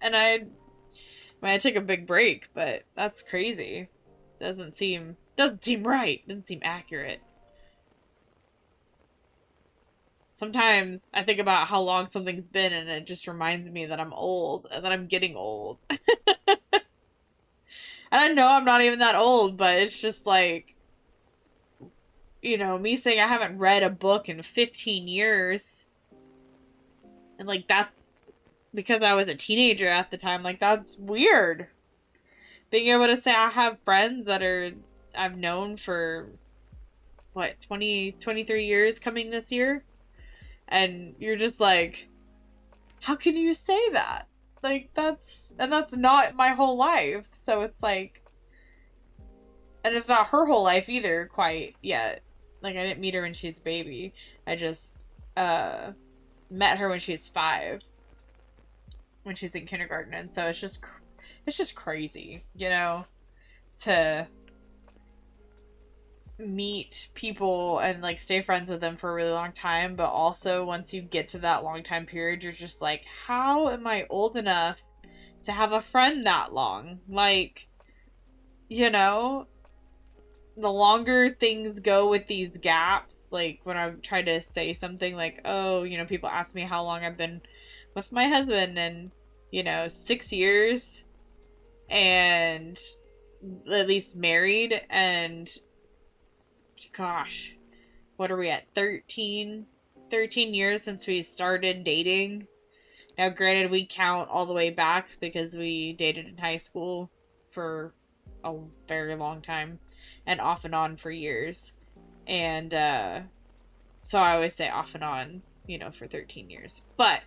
And I took a big break, but that's crazy. Doesn't seem right. Doesn't seem accurate. Sometimes I think about how long something's been and it just reminds me that I'm old and that I'm getting old. And I know I'm not even that old, but it's just like, you know, me saying I haven't read a book in 15 years. And like, that's because I was a teenager at the time. Like, that's weird. Being able to say I have friends that I've known for, what, 23 years coming this year? And you're just like, how can you say that? Like, that's not my whole life. So it's like, and it's not her whole life either, quite yet. Like, I didn't meet her when she was a baby. I just, met her when she was 5. When she's in kindergarten. And so it's just crazy, you know, to meet people and like stay friends with them for a really long time, but also once you get to that long time period, you're just like, how am I old enough to have a friend that long? Like, you know, the longer things go with these gaps, like when I try to say something like, oh, people ask me how long I've been with my husband, and, 6 years, and at least married, and gosh, what are we at? 13 years since we started dating. Now, granted, we count all the way back because we dated in high school for a very long time and off and on for years. And so I always say off and on, for 13 years. But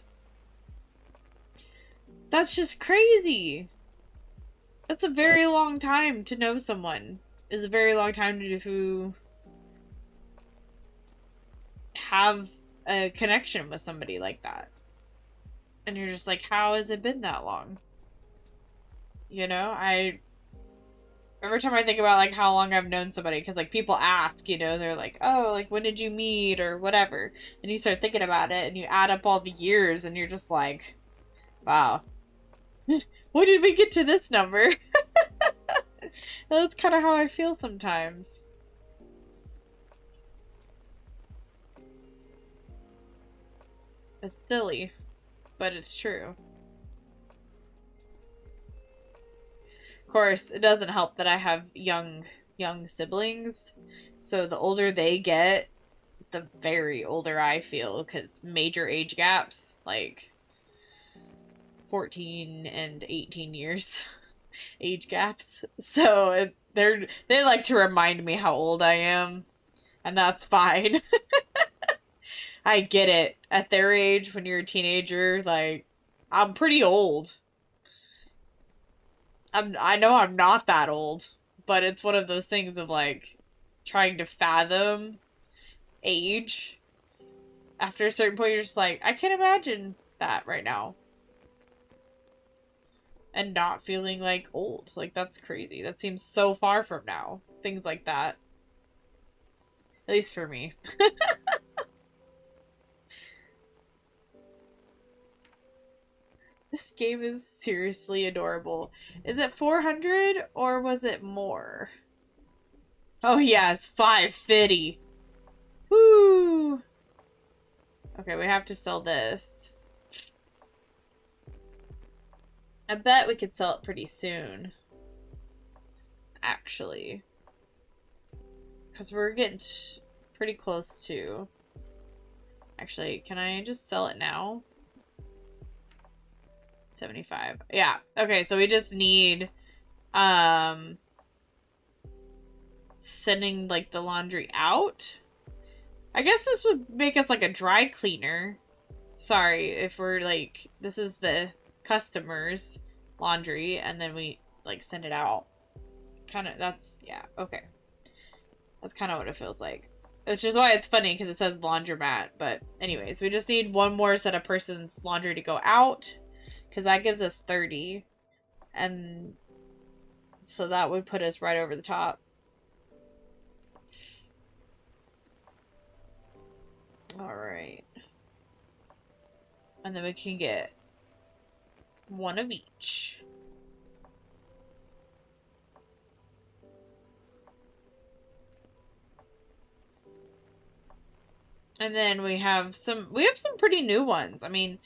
that's just crazy. That's a very long time to know someone. Is a very long time to have a connection with somebody like that. And you're just like, how has it been that long? Every time I think about like how long I've known somebody, because like people ask, they're like, oh, like when did you meet or whatever, and you start thinking about it and you add up all the years and you're just like, wow, when did we get to this number? That's kind of how I feel sometimes. It's silly, but it's true. Of course, it doesn't help that I have young siblings, so the older they get, the very older I feel, because major age gaps, like 14 and 18 years age gaps. So they like to remind me how old I am, and that's fine. I get it. At their age, when you're a teenager, like, I'm pretty old. I know I'm not that old, but it's one of those things of like trying to fathom age. After a certain point, you're just like, I can't imagine that right now. And not feeling like old. Like, that's crazy. That seems so far from now. Things like that. At least for me. This game is seriously adorable. Is it 400 or was it more? Oh yeah, it's 550. Woo! Okay, we have to sell this. I bet we could sell it pretty soon. Actually. Because we're getting pretty close to... Actually, can I just sell it now? 75. Yeah. Okay, so we just need sending like the laundry out. I guess this would make us like a dry cleaner. Sorry if we're like, this is the customer's laundry and then we like send it out. Kind of, that's, yeah, okay. That's kind of what it feels like. Which is why it's funny because it says laundromat. But anyways, we just need one more set of person's laundry to go out. Because that gives us 30. And so that would put us right over the top. Alright. And then we can get one of each. And then we have some pretty new ones. I mean,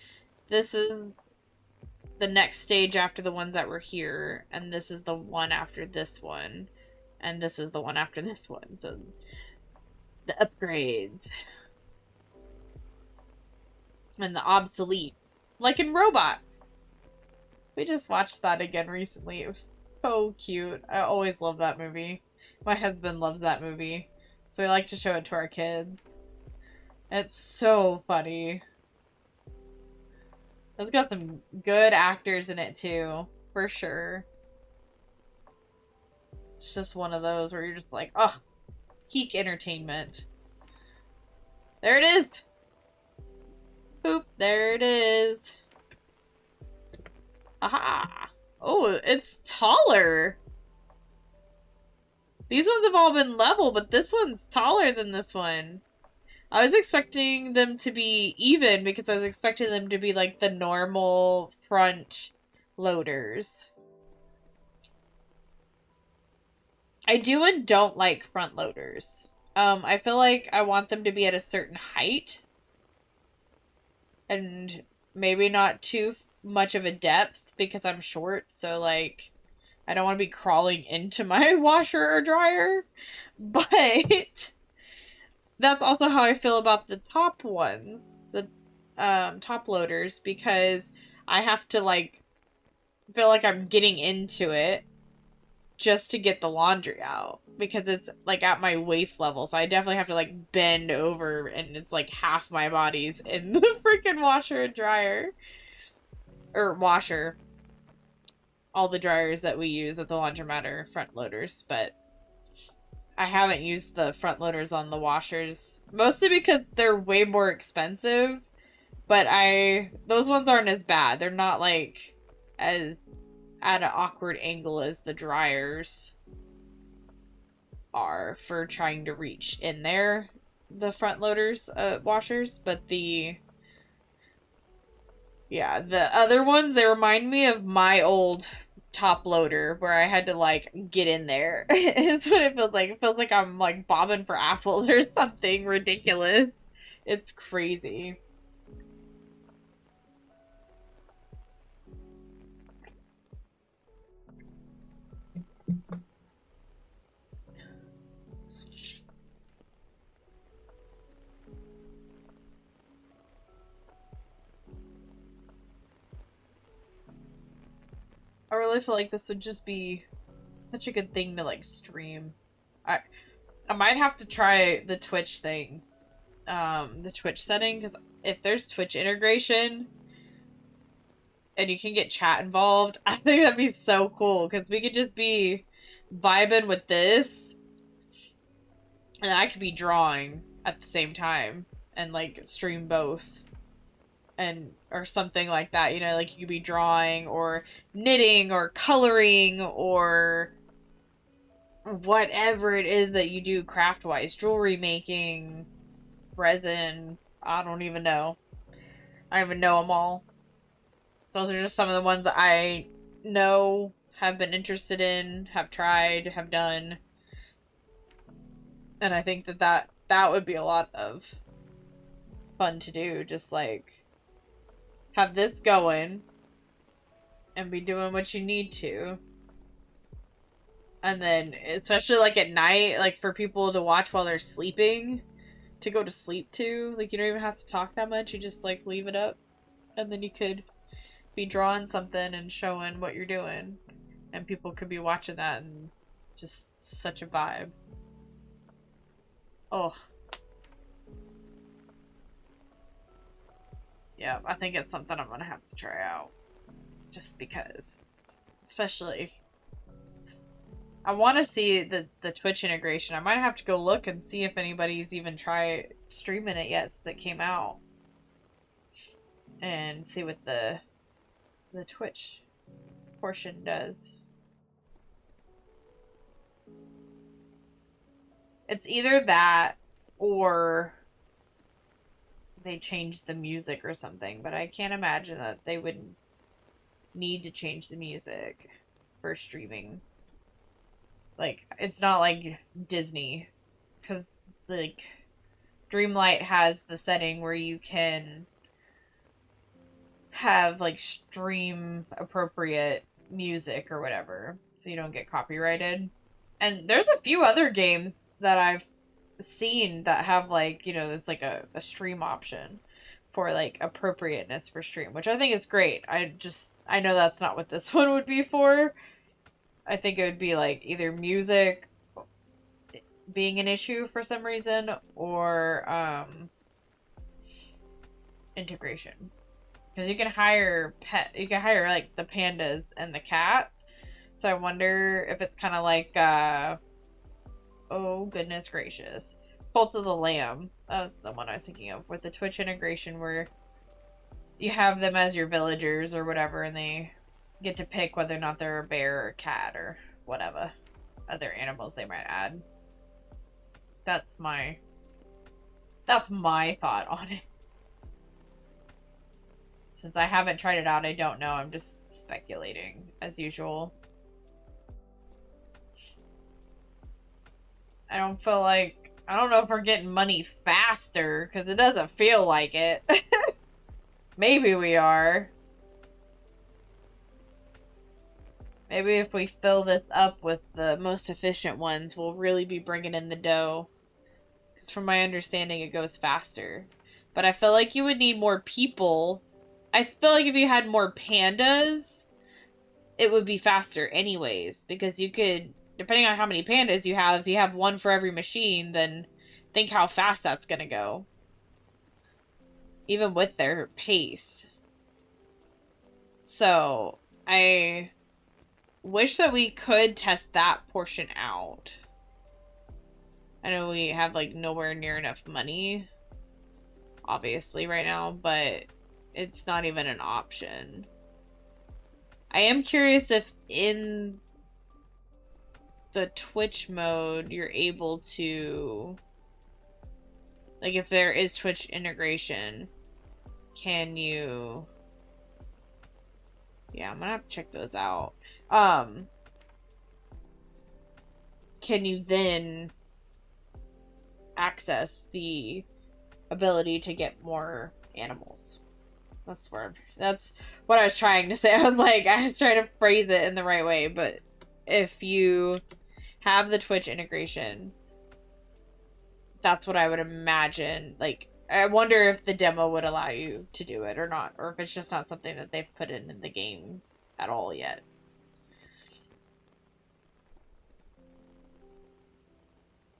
this is the next stage after the ones that were here, and this is the one after this one, and this is the one after this one. So the upgrades and the obsolete, like in Robots. We just watched that again recently. It was so cute. I always love that movie. My husband loves that movie, so we like to show it to our kids. It's so funny. It's got some good actors in it too, for sure. It's just one of those where you're just like, oh, peak entertainment. There it is! Boop, there it is. Aha! Oh, it's taller! These ones have all been level, but this one's taller than this one. I was expecting them to be even because I was expecting them to be like the normal front loaders. I do and don't like front loaders. I feel like I want them to be at a certain height and maybe not too much of a depth because I'm short, so like I don't want to be crawling into my washer or dryer. But that's also how I feel about the top ones, the top loaders, because I have to like feel like I'm getting into it just to get the laundry out because it's like at my waist level. So I definitely have to like bend over and it's like half my body's in the freaking washer and dryer or washer. All the dryers that we use at the laundromat are front loaders, but I haven't used the front loaders on the washers mostly because they're way more expensive, but those ones aren't as bad. They're not like as at an awkward angle as the dryers are for trying to reach in there, the front loaders washers, but the other ones, they remind me of my old top loader where I had to like get in there. It's what it feels like. It feels like I'm like bobbing for apples or something ridiculous. It's crazy. I really feel like this would just be such a good thing to like stream. I I might have to try the Twitch thing, the Twitch setting, because if there's Twitch integration and you can get chat involved, I think that'd be so cool because we could just be vibing with this and I could be drawing at the same time and like stream both and or something like that, you know, like you could be drawing or knitting or coloring or whatever it is that you do craft wise, jewelry making, resin, I don't even know. I don't even know them all. Those are just some of the ones that I know, have been interested in, have tried, have done. And I think that would be a lot of fun to do. Just like have this going and be doing what you need to. And then, especially like at night, like for people to watch while they're sleeping, to go to sleep to. Like you don't even have to talk that much. You just like leave it up. And then you could be drawing something and showing what you're doing. And people could be watching that and just such a vibe. Oh. Yeah, I think it's something I'm gonna have to try out. Just because. Especially if I want to see the Twitch integration. I might have to go look and see if anybody's even tried streaming it yet since it came out. And see what the Twitch portion does. It's either that or they changed the music or something, but I can't imagine that they would need to change the music for streaming. Like, it's not like Disney, because, like, Dreamlight has the setting where you can have, like, stream appropriate music or whatever, so you don't get copyrighted. And there's a few other games that I've seen that have like, you know, it's like a stream option for like appropriateness for stream, which I think is great. I know that's not what this one would be for. I think it would be like either music being an issue for some reason or integration. Because you can hire like the pandas and the cat. So I wonder if it's kind of like oh goodness gracious, Cult of the Lamb. That was the one I was thinking of with the Twitch integration where you have them as your villagers or whatever and they get to pick whether or not they're a bear or a cat or whatever other animals they might add. That's my thought on it. Since I haven't tried it out, I don't know. I'm just speculating as usual. I don't feel like... I don't know if we're getting money faster, because it doesn't feel like it. Maybe we are. Maybe if we fill this up with the most efficient ones, we'll really be bringing in the dough. Because from my understanding, it goes faster. But I feel like you would need more people. I feel like if you had more pandas, it would be faster anyways. Because you could, depending on how many pandas you have, if you have one for every machine, then think how fast that's going to go. Even with their pace. So, I wish that we could test that portion out. I know we have, like, nowhere near enough money, obviously, right now, but it's not even an option. I am curious if in the Twitch mode, you're able to... Like, if there is Twitch integration, can you... Yeah, I'm gonna have to check those out. Can you then access the ability to get more animals? That's what I was trying to say. I was trying to phrase it in the right way, but if you have the Twitch integration, that's what I would imagine. Like, I wonder if the demo would allow you to do it or not, or if it's just not something that they've put in the game at all yet.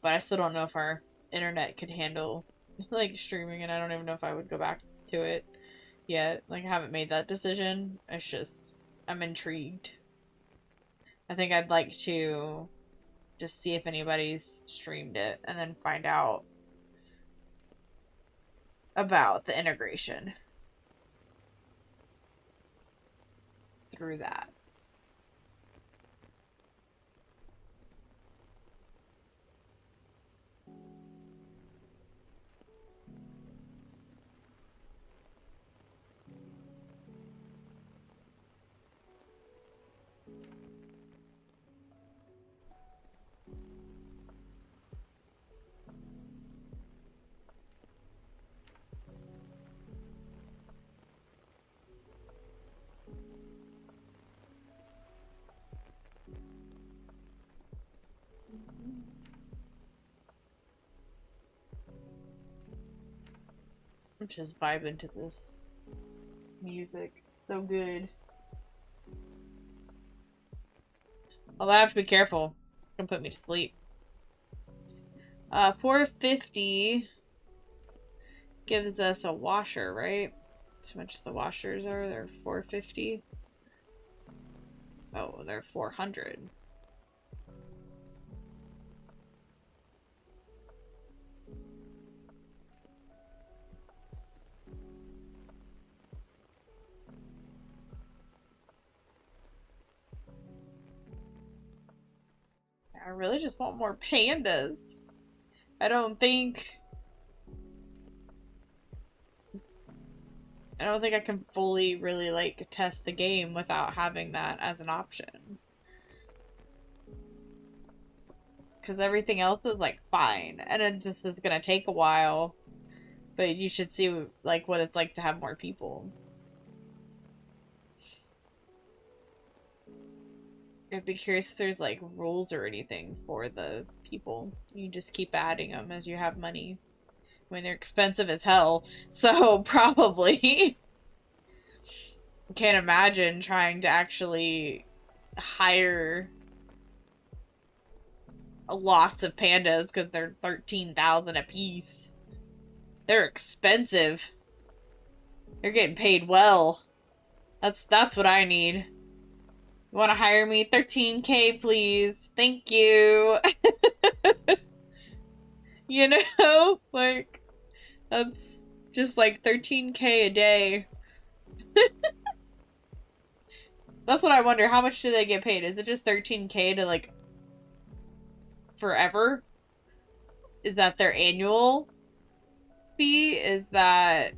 But I still don't know if our internet could handle, like, streaming, and I don't even know if I would go back to it yet. Like, I haven't made that decision. It's just, I'm intrigued. I think I'd like to just see if anybody's streamed it, and then find out about the integration through that. I'm just vibing to this music. So good. Although I have to be careful. It's gonna put me to sleep. 450 gives us a washer, right? That's how much the washers are. They're 450. Oh, they're 400. I really just want more pandas. I don't think I can fully really, like, test the game without having that as an option. Because everything else is, like, fine. And it just is gonna take a while. But you should see, like, what it's like to have more people. I'd be curious if there's, like, rules or anything for the people. You just keep adding them as you have money. I mean, they're expensive as hell, so probably. Can't imagine trying to actually hire lots of pandas because they're 13,000 a piece. They're expensive. They're getting paid well. That's what I need. You want to hire me? 13K, please. Thank you. You know? Like, that's just like 13K a day. That's what I wonder. How much do they get paid? Is it just 13K to, like, forever? Is that their annual fee? Is that,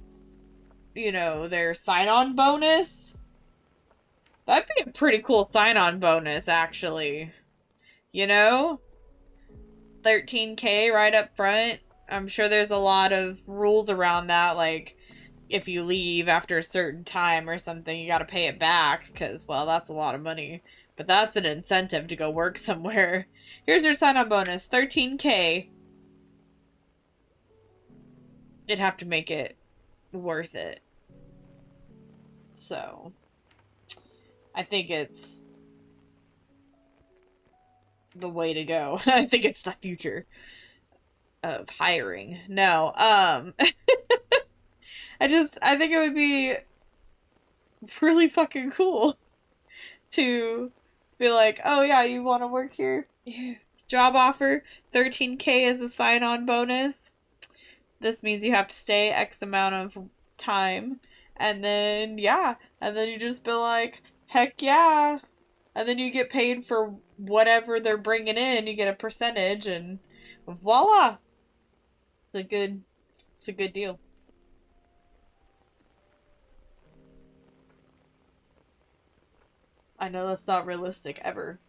you know, their sign-on bonus? That'd be a pretty cool sign-on bonus, actually. You know? 13K right up front. I'm sure there's a lot of rules around that, like if you leave after a certain time or something, you gotta pay it back, because, well, that's a lot of money. But that's an incentive to go work somewhere. Here's your sign-on bonus, 13K. You'd have to make it worth it. So, I think it's the way to go. I think it's the future of hiring. No, I think it would be really fucking cool to be like, oh yeah, you want to work here? Yeah. Job offer, 13K is a sign-on bonus. This means you have to stay X amount of time. And then, yeah. And then you just be like, heck yeah. And then you get paid for whatever they're bringing in. You get a percentage and voila. It's a good deal. I know that's not realistic ever.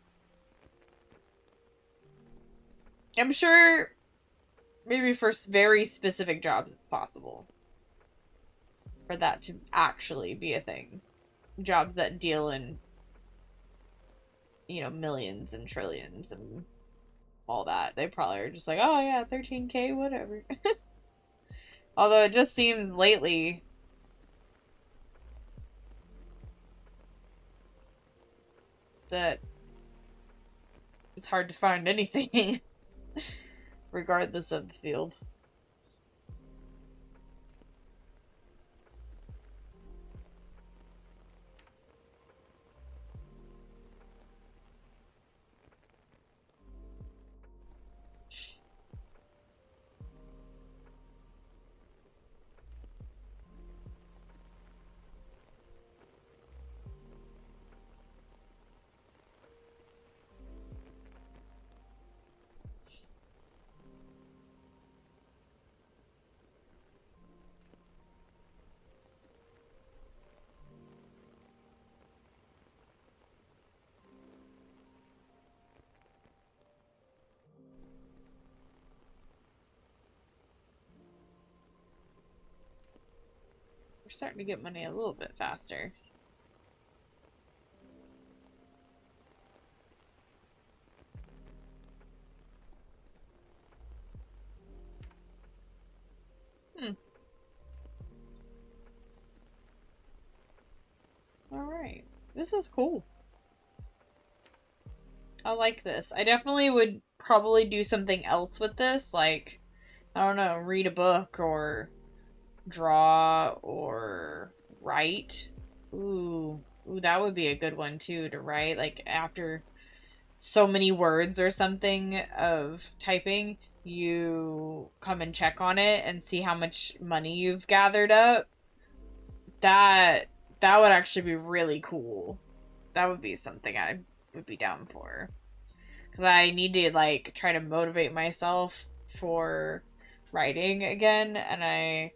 I'm sure maybe for very specific jobs it's possible for that to actually be a thing. Jobs that deal in, millions and trillions and all that. They probably are just like, oh yeah, 13K, whatever. Although it just seems lately that it's hard to find anything regardless of the field. We're starting to get money a little bit faster. Alright. This is cool. I like this. I definitely would probably do something else with this, like, I don't know, read a book or draw or write. Ooh, that would be a good one too, to write, like, after so many words or something of typing, you come and check on it and see how much money you've gathered up. That would actually be really cool. That would be something I would be down for. Because I need to, like, try to motivate myself for writing again. And I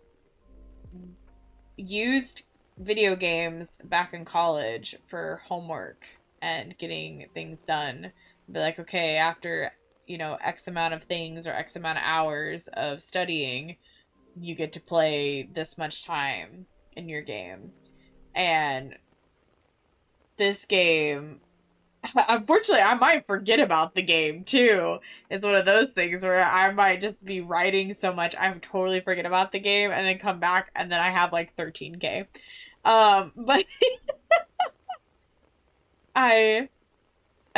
used video games back in college for homework and getting things done. Be like, okay, after, X amount of things or X amount of hours of studying, you get to play this much time in your game. And this game, unfortunately, I might forget about the game too. It's one of those things where I might just be writing so much I totally forget about the game and then come back and then I have like 13K. But I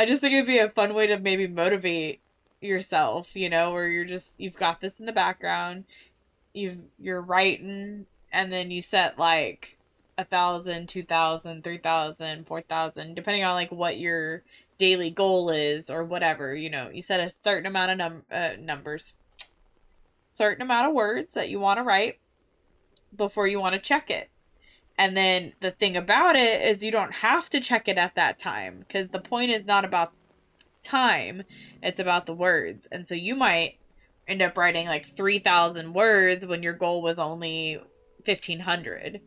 just think it'd be a fun way to maybe motivate yourself, where you've got this in the background, you're writing, and then you set like 1,000, 2,000, 3,000, 4,000, depending on like what your daily goal is or whatever. You set a certain amount of numbers, certain amount of words that you want to write before you want to check it. And then the thing about it is you don't have to check it at that time, because the point is not about time, it's about the words. And so you might end up writing like 3,000 words when your goal was only 1,500,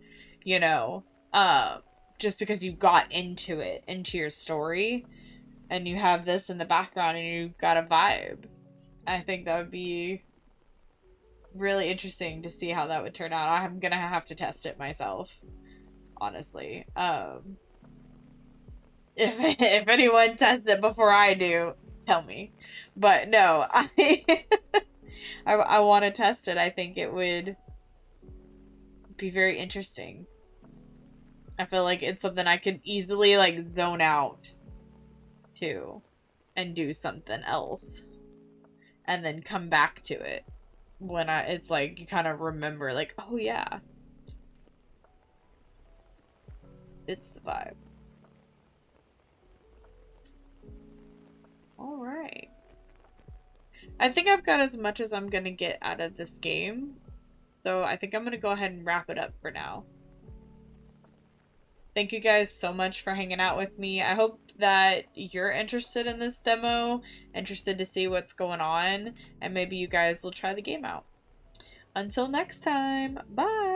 just because you got into it, into your story, and you have this in the background and you've got a vibe. I think that would be really interesting to see how that would turn out. I'm gonna have to test it myself, honestly. If anyone tests it before I do, tell me. But no, I want to test it. I think it would be very interesting. I feel like it's something I could easily like zone out to and do something else and then come back to it when it's like you kind of remember like, oh yeah, it's the vibe. All right. I think I've got as much as I'm gonna get out of this game. So I think I'm gonna go ahead and wrap it up for now. Thank you guys so much for hanging out with me. I hope that you're interested in this demo, interested to see what's going on, and maybe you guys will try the game out. Until next time, bye!